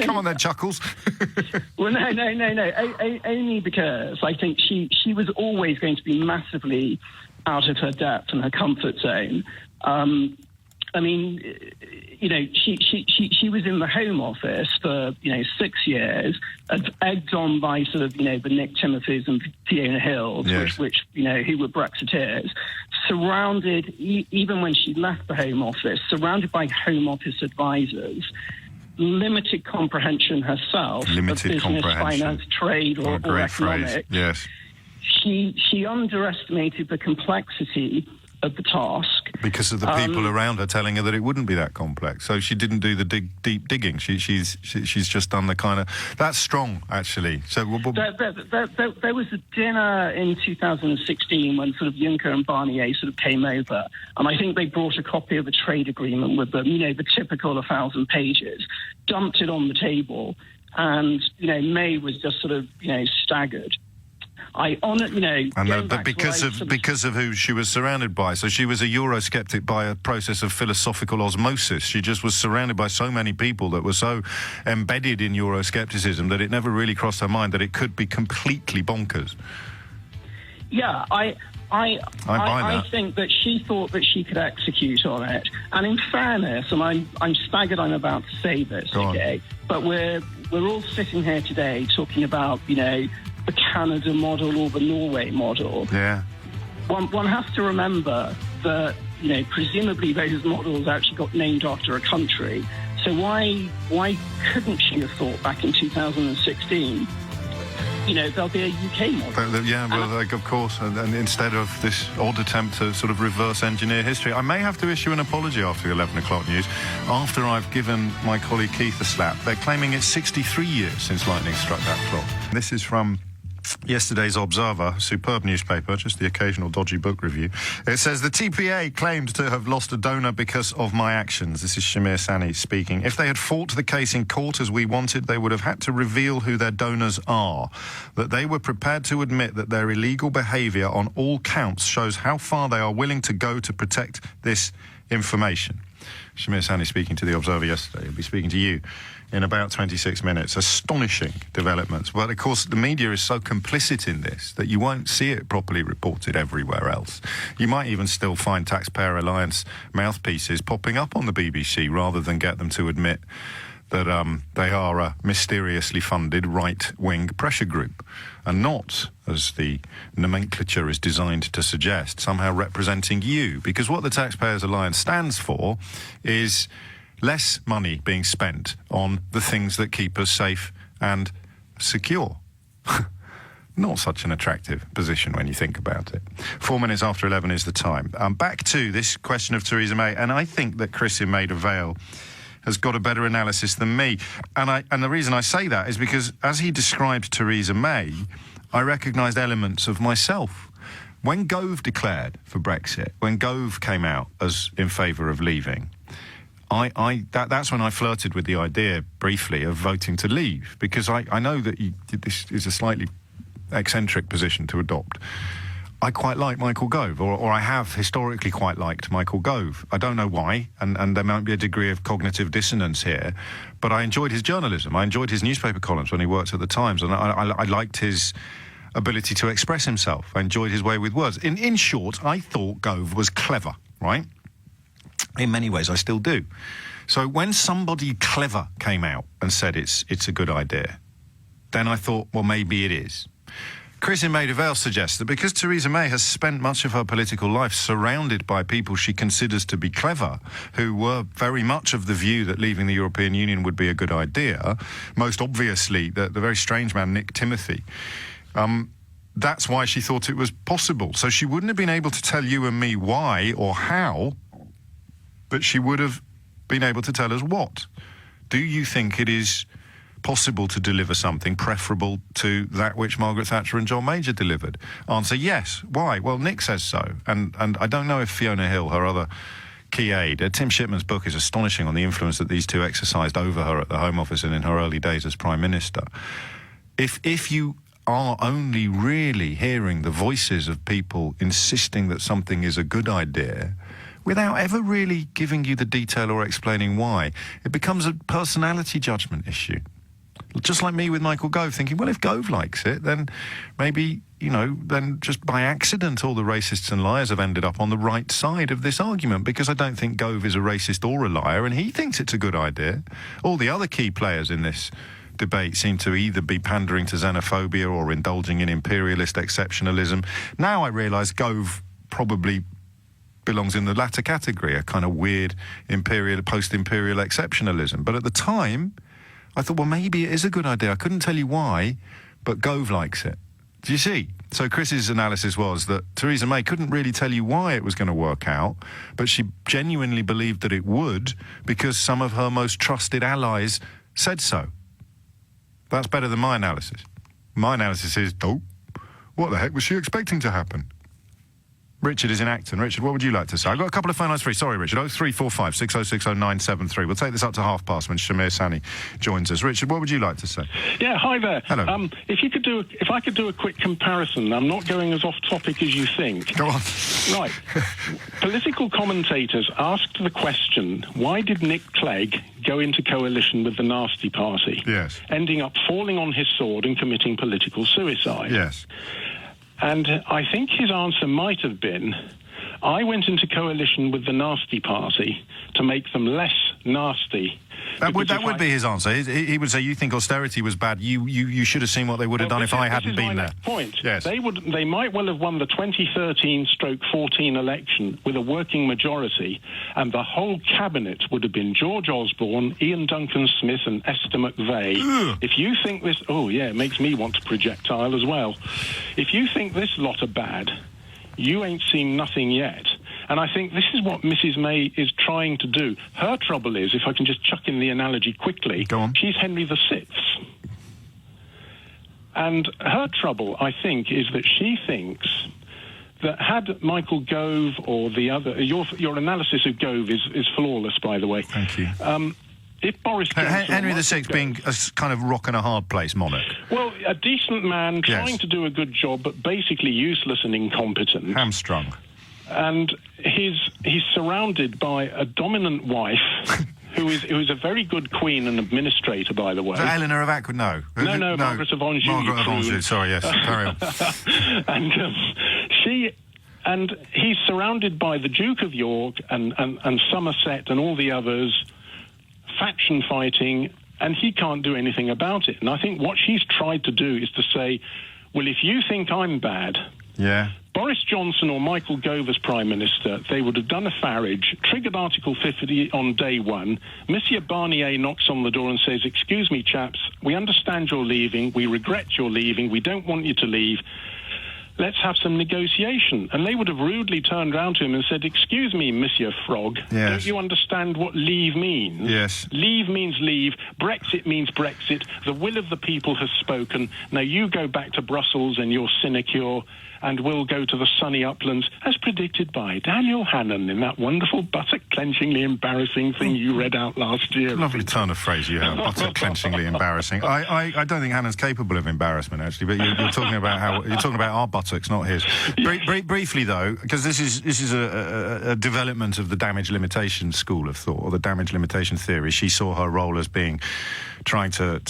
Come on then, Chuckles. Well, no. Only because I think she was always going to be massively out of her depth and her comfort zone. I mean, she was in the Home Office for 6 years, egged on by sort of the Nick Timothys and Fiona Hills, yes. which who were Brexiteers, surrounded even when she left the Home Office, surrounded by Home Office advisors, limited comprehension herself of business, finance, trade, or economics. Phrase. Yes. She underestimated the complexity of the task because of the people around her telling her that it wouldn't be that complex. So she didn't do the deep digging. She's just done the kind of... That's strong, actually. So there was a dinner in 2016 when sort of Juncker and Barnier sort of came over, and I think they brought a copy of a trade agreement with them, the typical 1,000 pages, dumped it on the table, and May was just sort of staggered. Because of who she was surrounded by. So she was a Eurosceptic by a process of philosophical osmosis. She just was surrounded by so many people that were so embedded in Euroscepticism that it never really crossed her mind that it could be completely bonkers. Yeah, I think that she thought that she could execute on it. And in fairness, and I'm staggered I'm about to say this, okay, but we're all sitting here today talking about, the Canada model or the Norway model. Yeah. One has to remember that, presumably those models actually got named after a country. So why couldn't she have thought back in 2016, there'll be a UK model? Of course, and instead of this odd attempt to sort of reverse engineer history, I may have to issue an apology after the 11 o'clock news, after I've given my colleague Keith a slap. They're claiming it's 63 years since lightning struck that clock. This is from yesterday's Observer, superb newspaper, just the occasional dodgy book review. It says, the TPA claimed to have lost a donor because of my actions. This is Shamir Sani speaking. If they had fought the case in court as we wanted, they would have had to reveal who their donors are. That they were prepared to admit that their illegal behaviour on all counts shows how far they are willing to go to protect this information. Shamir Sani speaking to the Observer yesterday. He'll be speaking to you in about 26 minutes. Astonishing developments. But, of course, the media is so complicit in this that you won't see it properly reported everywhere else. You might even still find Taxpayer Alliance mouthpieces popping up on the BBC rather than get them to admit that they are a mysteriously funded right-wing pressure group, and not, as the nomenclature is designed to suggest, somehow representing you. Because what the Taxpayers Alliance stands for is less money being spent on the things that keep us safe and secure. Not such an attractive position when you think about it. 4 minutes after 11 is the time. Back to this question of Theresa May, and I think that Chris in Maida Vale has got a better analysis than me. And the reason I say that is because as he described Theresa May, I recognised elements of myself. When Gove declared for Brexit, when Gove came out as in favour of leaving, that's when I flirted with the idea briefly of voting to leave, because I know that this is a slightly eccentric position to adopt. I quite like Michael Gove, or I have historically quite liked Michael Gove. I don't know why, and there might be a degree of cognitive dissonance here, but I enjoyed his journalism. I enjoyed his newspaper columns when he worked at the Times, and I liked his ability to express himself. I enjoyed his way with words. In short, I thought Gove was clever, right? In many ways, I still do. So when somebody clever came out and said it's a good idea, then I thought, well, maybe it is. Chris in Maida Vale suggests that because Theresa May has spent much of her political life surrounded by people she considers to be clever, who were very much of the view that leaving the European Union would be a good idea, most obviously the very strange man Nick Timothy, that's why she thought it was possible. So she wouldn't have been able to tell you and me why or how, but she would have been able to tell us what. Do you think it is possible to deliver something preferable to that which Margaret Thatcher and John Major delivered? Answer, yes. Why? Well, Nick says so. And I don't know if Fiona Hill, her other key aide, Tim Shipman's book is astonishing on the influence that these two exercised over her at the Home Office and in her early days as Prime Minister. If you are only really hearing the voices of people insisting that something is a good idea without ever really giving you the detail or explaining why, it becomes a personality judgment issue. Just like me with Michael Gove, thinking, well, if Gove likes it, then maybe, then just by accident all the racists and liars have ended up on the right side of this argument, because I don't think Gove is a racist or a liar, and he thinks it's a good idea. All the other key players in this debate seem to either be pandering to xenophobia or indulging in imperialist exceptionalism. Now I realise Gove probably belongs in the latter category, a kind of weird post-imperial exceptionalism. But at the time, I thought, well, maybe it is a good idea. I couldn't tell you why, but Gove likes it. Do you see? So Chris's analysis was that Theresa May couldn't really tell you why it was going to work out, but she genuinely believed that it would because some of her most trusted allies said so. That's better than my analysis. My analysis is, what the heck was she expecting to happen? Richard is in Acton. Richard, what would you like to say? I've got a couple of phone lines free. Sorry, Richard. 0345 6060 973. We'll take this up to past when Shamir Sani joins us. Richard, what would you like to say? Yeah, hi there. Hello. If I could do a quick comparison, I'm not going as off topic as you think. Go on. Right. Political commentators asked the question, why did Nick Clegg go into coalition with the Nasty Party? Yes. Ending up falling on his sword and committing political suicide. Yes. And I think his answer might have been, I went into coalition with the Nasty Party to make them less nasty. That would be his answer. He would say, you think austerity was bad. You should have seen what they would have done if I hadn't been there. Point. Yes. They might well have won the 2013/14 election with a working majority, and the whole cabinet would have been George Osborne, Ian Duncan Smith, and Esther McVeigh. If you think this, it makes me want to projectile as well. If you think this lot are bad, you ain't seen nothing yet. And I think this is what Mrs. May is trying to do. Her trouble is, if I can just chuck in the analogy quickly, go on. She's Henry VI. And her trouble, I think, is that she thinks that had Michael Gove or the other... Your analysis of Gove is flawless, by the way. Thank you. If Boris Johnson... Henry VI being a kind of rock and a hard place monarch. Well, a decent man trying to do a good job, but basically useless and incompetent. Hamstrung. And he's surrounded by a dominant wife who is a very good queen and administrator, by the way. So Eleanor of Aquitaine? No, Margaret of Anjou. Margaret of Anjou, sorry, yes. Carry on. And he's surrounded by the Duke of York and Somerset and all the others, faction fighting, and he can't do anything about it. And I think what she's tried to do is to say, well, if you think I'm bad... Yeah. Boris Johnson or Michael Gove as Prime Minister, they would have done a Farage, triggered Article 50 on day one. Monsieur Barnier knocks on the door and says, excuse me, chaps, we understand you're leaving, we regret you're leaving, we don't want you to leave. Let's have some negotiation. And they would have rudely turned around to him and said, excuse me, Monsieur Frog, yes. Don't you understand what leave means? Yes. Leave means leave. Brexit means Brexit. The will of the people has spoken. Now you go back to Brussels and your sinecure, and we'll go to the sunny uplands, as predicted by Daniel Hannan in that wonderful buttock-clenchingly embarrassing thing you read out last year. Lovely turn of phrase you have, buttock-clenchingly embarrassing. I don't think Hannan's capable of embarrassment, actually, but you're talking about our buttocks, not his. Briefly, though, because this is a development of the damage limitation school of thought, or the damage limitation theory. She saw her role as being trying to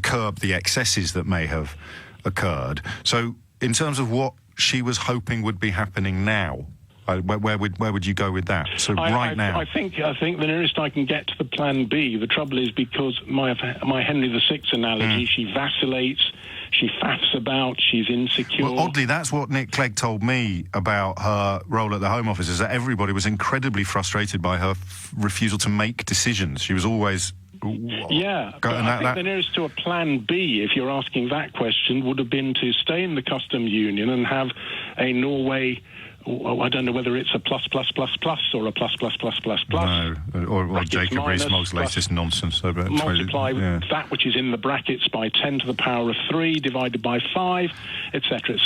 curb the excesses that may have occurred. So, in terms of what she was hoping would be happening now, where would you go with that? So now, I think the nearest I can get to the plan B. The trouble is, because my Henry VI analogy, she vacillates, she faffs about, she's insecure. Well, oddly, that's what Nick Clegg told me about her role at the Home Office, is that everybody was incredibly frustrated by her refusal to make decisions. She was always... Yeah, but I think the nearest to a plan B, if you're asking that question, would have been to stay in the customs union and have a Norway... I don't know whether it's a plus or a plus. No, or Jacob Rees-Mogg's latest nonsense. Multiply that which is in the brackets by 10 to the power of 3 divided by 5, etc.,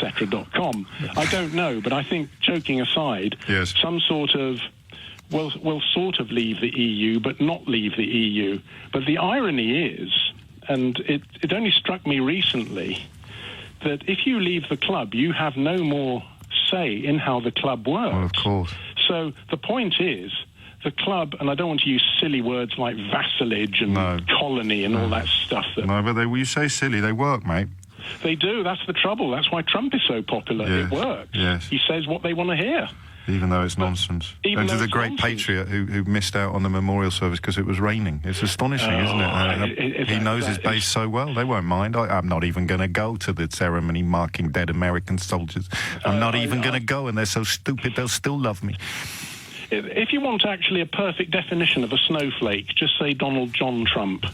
.com. I don't know, but I think, joking aside, yes. some sort of... We'll sort of leave the EU, but not leave the EU. But the irony is, and it only struck me recently, that if you leave the club, you have no more say in how the club works. Well, of course. So the point is, the club, and I don't want to use silly words like vassalage and colony and all that stuff. No, but you say silly, they work, mate. They do, that's the trouble. That's why Trump is so popular. Yes. It works. Yes. He says what they want to hear. Even though it's nonsense. And to the great patriot who missed out on the memorial service because it was raining. It's astonishing, isn't it? He knows his base so well. They won't mind. I'm not even going to go to the ceremony marking dead American soldiers. I'm not even going to go, and they're so stupid they'll still love me. If you want actually a perfect definition of a snowflake, just say Donald John Trump.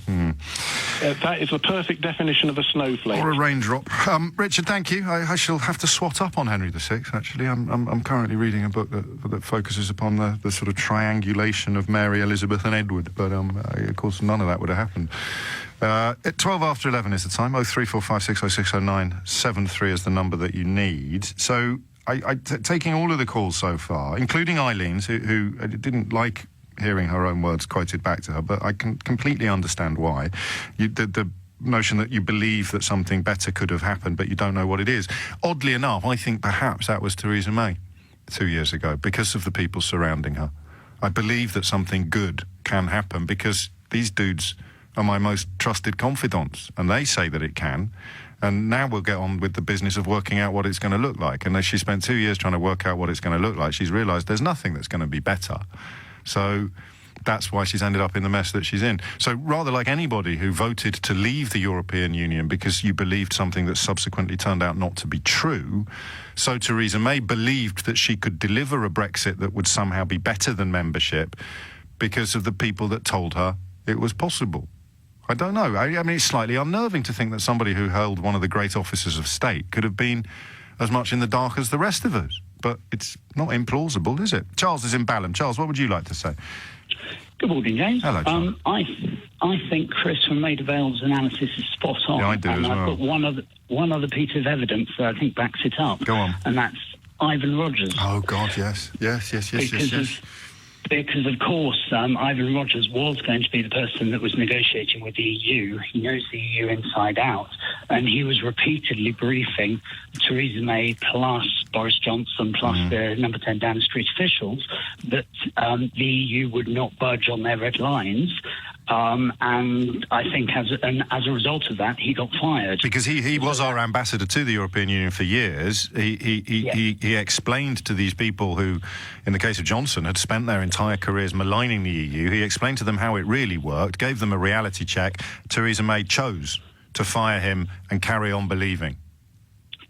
That is the perfect definition of a snowflake. Or a raindrop. Richard, thank you. I shall have to swat up on Henry VI, actually. I'm currently reading a book that focuses upon the sort of triangulation of Mary, Elizabeth and Edward, but of course none of that would have happened. At 12 after 11 is the time. 03456060973 is the number that you need. So... taking all of the calls so far, including Eileen's, who didn't like hearing her own words quoted back to her, but I can completely understand why. The notion that you believe that something better could have happened, but you don't know what it is. Oddly enough, I think perhaps that was Theresa May 2 years ago, because of the people surrounding her. I believe that something good can happen because these dudes are my most trusted confidants, and they say that it can. And now we'll get on with the business of working out what it's going to look like. And as she spent 2 years trying to work out what it's going to look like, she's realised there's nothing that's going to be better. So that's why she's ended up in the mess that she's in. So rather like anybody who voted to leave the European Union because you believed something that subsequently turned out not to be true, so Theresa May believed that she could deliver a Brexit that would somehow be better than membership because of the people that told her it was possible. I don't know. I mean, it's slightly unnerving to think that somebody who held one of the great offices of state could have been as much in the dark as the rest of us. But it's not implausible, is it? Charles is in Balham. Charles, what would you like to say? Good morning, James. Hello, Charles. I think Chris from Maida Vale's analysis is spot on. Yeah, I do as well. I've got one other piece of evidence that I think backs it up. Go on. And that's Ivan Rogers. Oh, God, yes. Yes. Because, of course, Ivan Rogers was going to be the person that was negotiating with the EU. He knows the EU inside out. And he was repeatedly briefing Theresa May plus Boris Johnson plus the number 10 Downing Street officials that the EU would not budge on their red lines. And I think as a result of that, he got fired. Because he was our ambassador to the European Union for years. He explained to these people who, in the case of Johnson, had spent their entire careers maligning the EU, he explained to them how it really worked, gave them a reality check. Theresa May chose to fire him and carry on believing.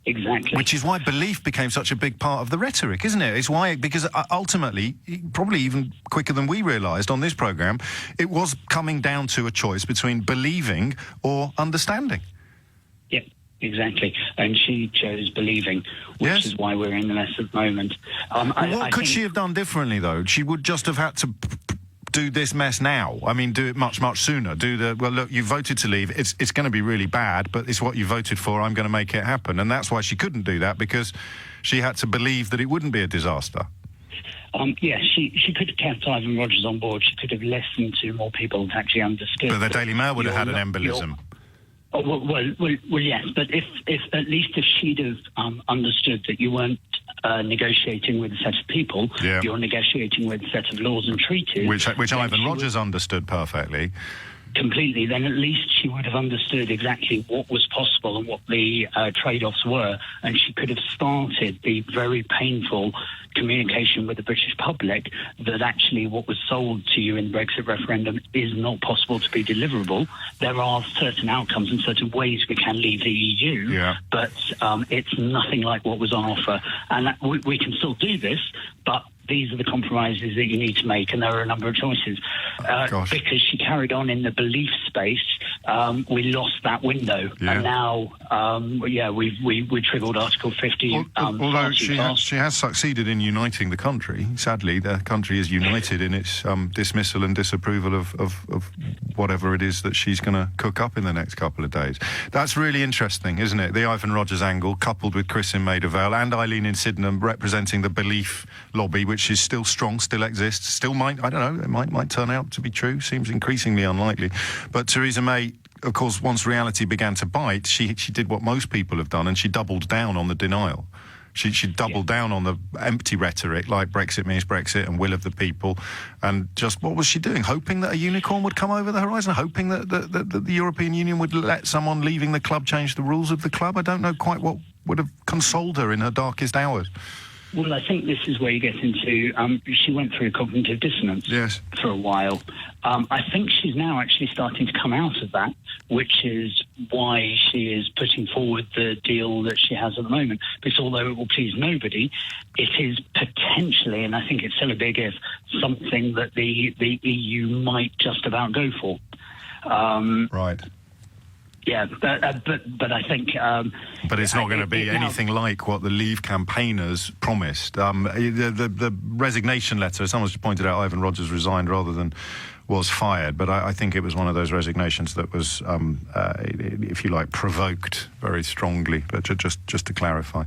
Exactly. Which is why belief became such a big part of the rhetoric, isn't it? It's why, because ultimately, probably even quicker than we realised on this programme, it was coming down to a choice between believing or understanding. Yeah, exactly. And she chose believing, which is why we're in the mess at the moment. What could she have done differently, though? She would just have had to do this mess now. I mean, do it much, much sooner. Well, look, you voted to leave. It's going to be really bad, but it's what you voted for. I'm going to make it happen. And that's why she couldn't do that, because she had to believe that it wouldn't be a disaster. Yes, she could have kept Ivan Rogers on board. She could have listened to more people that actually understood. But the Daily Mail would have had an embolism. Well, yes, but if at least if she'd have understood that you weren't negotiating with a set of people, you're negotiating with a set of laws and treaties. Which Ivan Rogers understood perfectly. Completely, then at least she would have understood exactly what was possible and what the trade-offs were, and she could have started the very painful communication with the British public that actually what was sold to you in the Brexit referendum is not possible to be deliverable. There are certain outcomes and certain ways we can leave the EU, but it's nothing like what was on offer. And we can still do this, but these are the compromises that you need to make, and there are a number of choices. Because she carried on in the belief space, we lost that window, and now, we triggered Article 50. Although she has succeeded in uniting the country. Sadly, the country is united in its dismissal and disapproval of whatever it is that she's going to cook up in the next couple of days. That's really interesting, isn't it? The Ivan Rogers angle, coupled with Chris in Maida Vale and Eileen in Sydenham, representing the belief lobby, which is still strong, still exists, still might, I don't know, it might turn out to be true, seems increasingly unlikely. But Theresa May, of course, once reality began to bite, she did what most people have done, and she doubled down on the denial. She doubled down on the empty rhetoric, like Brexit means Brexit and will of the people. And just, what was she doing? Hoping that a unicorn would come over the horizon? Hoping that the European Union would let someone leaving the club change the rules of the club? I don't know quite what would have consoled her in her darkest hours. Well, I think this is where you get into... she went through cognitive dissonance for a while. I think she's now actually starting to come out of that, which is why she is putting forward the deal that she has at the moment. Because although it will please nobody, it is potentially, and I think it's still a big if, something that the EU might just about go for. Right. Yeah, but I think... but it's not going to be anything like what the Leave campaigners promised. The resignation letter, someone just pointed out Ivan Rogers resigned rather than was fired, but I think it was one of those resignations that was, if you like, provoked very strongly, but just to clarify.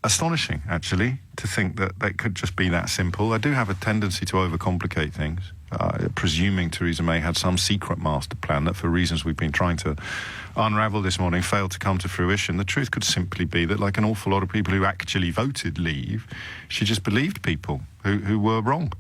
Astonishing, actually, to think that could just be that simple. I do have a tendency to overcomplicate things. Presuming Theresa May had some secret master plan that, for reasons we've been trying to unravel this morning, failed to come to fruition. The truth could simply be that, like an awful lot of people who actually voted Leave, she just believed people who were wrong.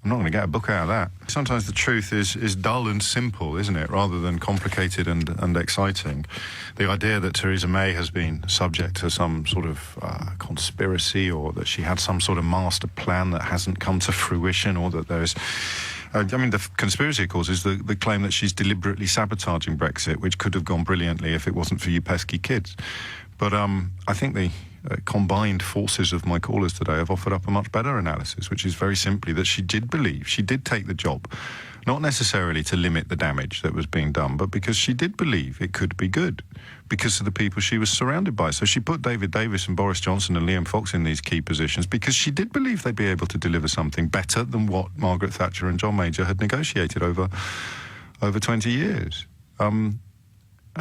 I'm not going to get a book out of that. Sometimes the truth is dull and simple, isn't it, rather than complicated and exciting. The idea that Theresa May has been subject to some sort of conspiracy, or that she had some sort of master plan that hasn't come to fruition, or that there's... the conspiracy, of course, is the claim that she's deliberately sabotaging Brexit, which could have gone brilliantly if it wasn't for you pesky kids. But I think the combined forces of my callers today have offered up a much better analysis, which is very simply that she did believe, she did take the job, not necessarily to limit the damage that was being done, but because she did believe it could be good, because of the people she was surrounded by. So she put David Davis and Boris Johnson and Liam Fox in these key positions because she did believe they'd be able to deliver something better than what Margaret Thatcher and John Major had negotiated over 20 years. And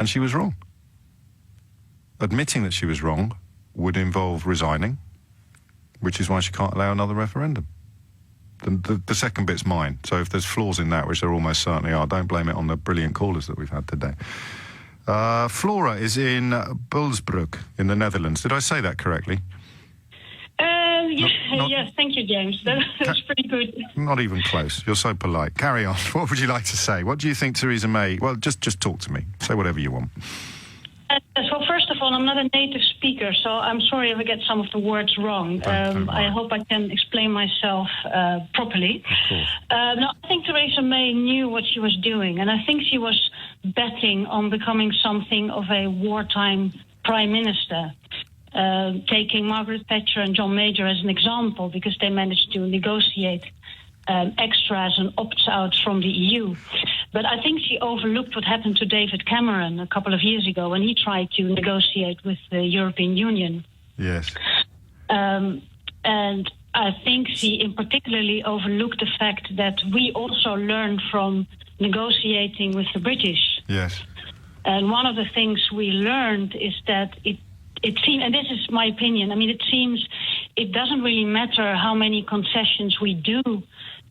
she was wrong. Admitting that she was wrong would involve resigning, which is why she can't allow another referendum. The second bit's mine, so if there's flaws in that, which there almost certainly are, don't blame it on the brilliant callers that we've had today. Flora is in Bulsbroek in the Netherlands. Did I say that correctly? Yes, thank you, James. That's pretty good. Not even close. You're so polite. Carry on. What would you like to say? What do you think Theresa May... Well, just talk to me. Say whatever you want. So first of all, I'm not a native speaker, so I'm sorry if I get some of the words wrong. I hope I can explain myself properly. No, I think Theresa May knew what she was doing, and I think she was betting on becoming something of a wartime prime minister, taking Margaret Thatcher and John Major as an example, because they managed to negotiate extras and opt-outs from the EU. But I think she overlooked what happened to David Cameron a couple of years ago when he tried to negotiate with the European Union. Yes. And I think she in particularly overlooked the fact that we also learned from negotiating with the British. Yes. And one of the things we learned is that it seems, and this is my opinion, I mean, it seems it doesn't really matter how many concessions we do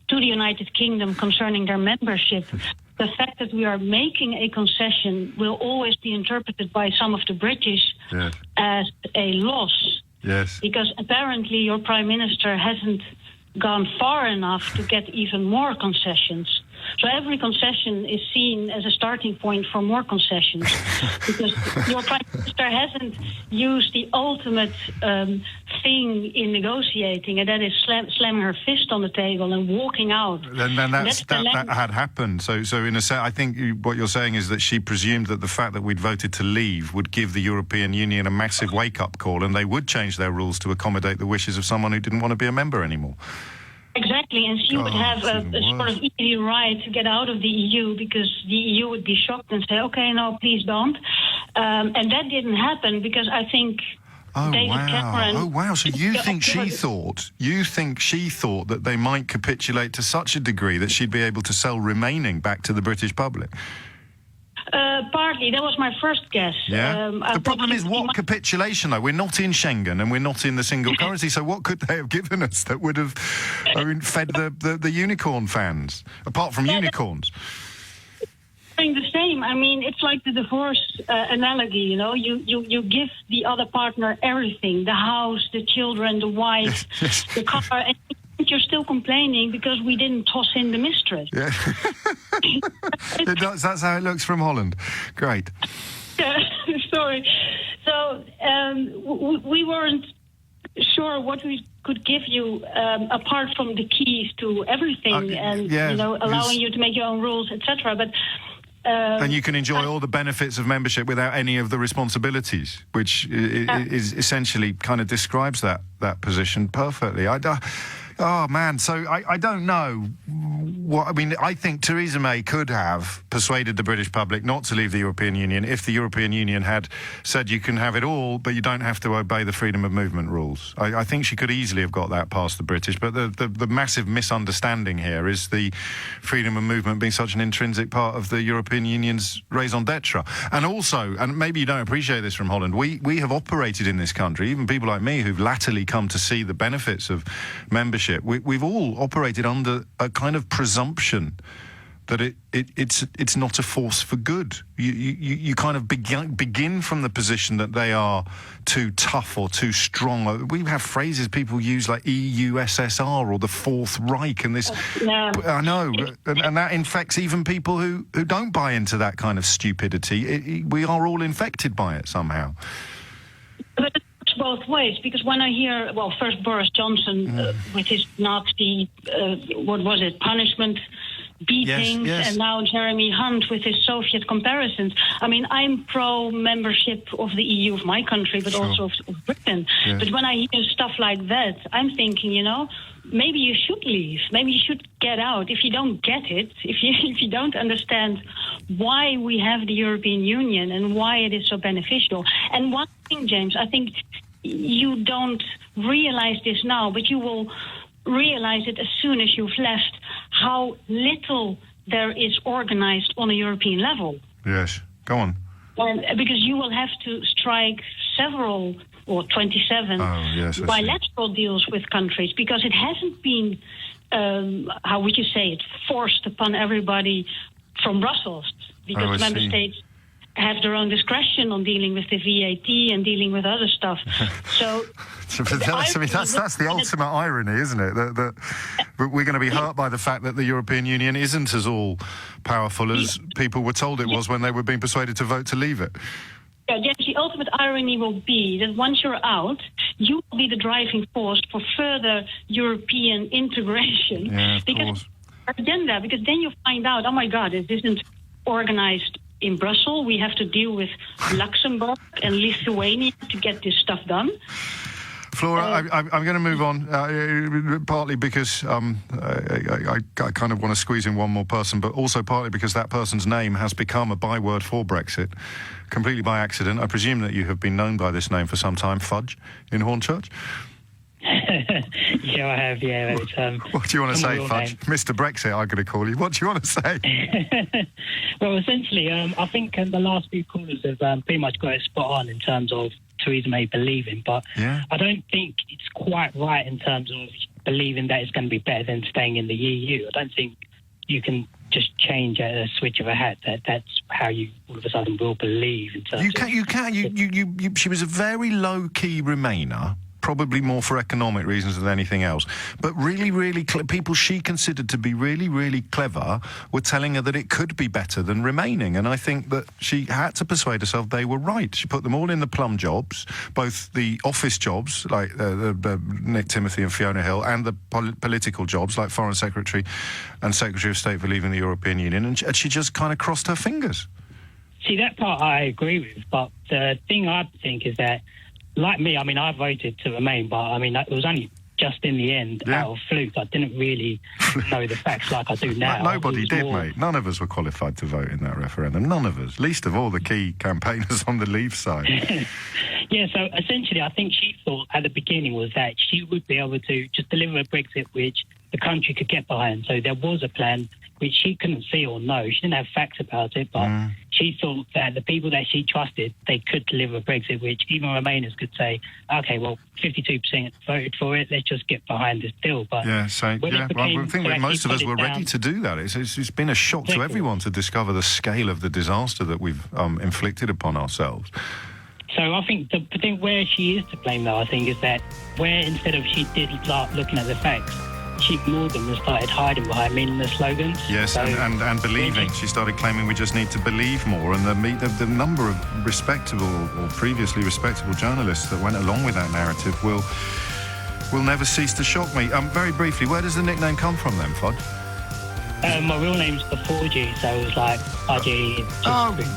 to the United Kingdom concerning their membership. The fact that we are making a concession will always be interpreted by some of the British as a loss. Yes. Because apparently your Prime Minister hasn't gone far enough to get even more concessions. So every concession is seen as a starting point for more concessions, because your Prime Minister hasn't used the ultimate thing in negotiating, and that is slamming her fist on the table and walking out. And that had happened. So in a sense, I think what you're saying is that she presumed that the fact that we'd voted to leave would give the European Union a massive wake-up call, and they would change their rules to accommodate the wishes of someone who didn't want to be a member anymore. Exactly, and she would have a sort of easy right to get out of the EU, because the EU would be shocked and say, okay, no, please don't. And that didn't happen, because I think David Cameron... Oh, wow. So you think she thought that they might capitulate to such a degree that she'd be able to sell remaining back to the British public? Partly. That was my first guess. Yeah. The problem is, what capitulation, though? We're not in Schengen and we're not in the single currency, so what could they have given us that would have fed the unicorn fans, apart from unicorns? The same. I mean, it's like the divorce analogy, you know. You give the other partner everything, the house, the children, the wife, the car, and you're still complaining because we didn't toss in the mistress. Yeah. It does. That's how it looks from Holland. Great. Sorry. So we weren't sure what we could give you apart from the keys to everything, and allowing you to make your own rules, etc. But and you can enjoy all the benefits of membership without any of the responsibilities, which is essentially kind of describes that position perfectly. Oh, man, so I don't know what... I mean, I think Theresa May could have persuaded the British public not to leave the European Union if the European Union had said you can have it all, but you don't have to obey the freedom of movement rules. I think she could easily have got that past the British, but the massive misunderstanding here is the freedom of movement being such an intrinsic part of the European Union's raison d'etre. And also, and maybe you don't appreciate this from Holland, we have operated in this country, even people like me who've latterly come to see the benefits of membership, we've all operated under a kind of presumption that it's not a force for good. You kind of begin from the position that they are too tough or too strong. We have phrases people use like EU SSR or the Fourth Reich, and this. I know, and that infects even people who don't buy into that kind of stupidity. We are all infected by it somehow. But it's both ways, because when I hear, well, first Boris Johnson with his Nazi, punishment, beatings, yes. And now Jeremy Hunt with his Soviet comparisons. I mean, I'm pro-membership of the EU of my country, but also of Britain. Yeah. But when I hear stuff like that, I'm thinking, maybe you should leave. Maybe you should get out. If you don't get it, if you don't understand why we have the European Union and why it is so beneficial. And one thing, James, I think you don't realize this now, but you will realize it as soon as you've left, how little there is organized on a European level. Yes, go on. Because you will have to strike several, or 27, bilateral deals with countries, because it hasn't been, how would you say it, forced upon everybody from Brussels, because member states have their own discretion on dealing with the VAT and dealing with other stuff. So that's the ultimate irony, isn't it? That we're going to be hurt by the fact that the European Union isn't as all-powerful as people were told it was when they were being persuaded to vote to leave it. Yes, the ultimate irony will be that once you're out, you will be the driving force for further European integration. Yeah, of course. Agenda, because then you find out, oh my God, it isn't organized in Brussels. We have to deal with Luxembourg and Lithuania to get this stuff done. Flora, I'm going to move on, partly because I kind of want to squeeze in one more person, but also partly because that person's name has become a byword for Brexit, completely by accident. I presume that you have been known by this name for some time, Fudge, in Hornchurch? Yeah, I have, yeah. What do you want to say, Fudge? Name. Mr. Brexit, I'm going to call you. What do you want to say? Well, essentially, I think the last few callers have pretty much got it spot on in terms of Theresa May believing, but I don't think it's quite right in terms of believing that it's going to be better than staying in the EU. I don't think you can just change at a switch of a hat. That's how you all of a sudden will believe. In terms she was a very low-key Remainer, probably more for economic reasons than anything else. But really, people she considered to be really clever were telling her that it could be better than remaining. And I think that she had to persuade herself they were right. She put them all in the plum jobs, both the office jobs, like Nick Timothy and Fiona Hill, and the political jobs, like Foreign Secretary and Secretary of State for leaving the European Union. And she just kind of crossed her fingers. See, that part I agree with. But the thing I think is that, like me, I mean, I voted to remain, but I mean, it was only just in the end out of fluke. I didn't really know the facts like I do now. Nobody did, mate. None of us were qualified to vote in that referendum. None of us. Least of all the key campaigners on the Leave side. Yeah, so essentially, I think she thought at the beginning was that she would be able to just deliver a Brexit which the country could get behind. So there was a plan which she couldn't see or know. She didn't have facts about it, but she thought that the people that she trusted, they could deliver a Brexit, which even Remainers could say, OK, well, 52% voted for it, let's just get behind this deal. But I think that most of us were ready to do that. It's been a shock to everyone to discover the scale of the disaster that we've inflicted upon ourselves. So I think the thing where she is to blame, though, I think, is that where instead of she did start looking at the facts, she ignored them and started hiding behind meaningless slogans. Yes, so, and believing. She started claiming we just need to believe more. And the number of respectable or previously respectable journalists that went along with that narrative will never cease to shock me. Very briefly, where does the nickname come from then, Fod? My real name's before G, so it was like RG.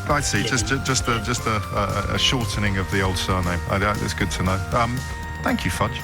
I see. Just a shortening of the old surname. That's good to know. Thank you, Fudge.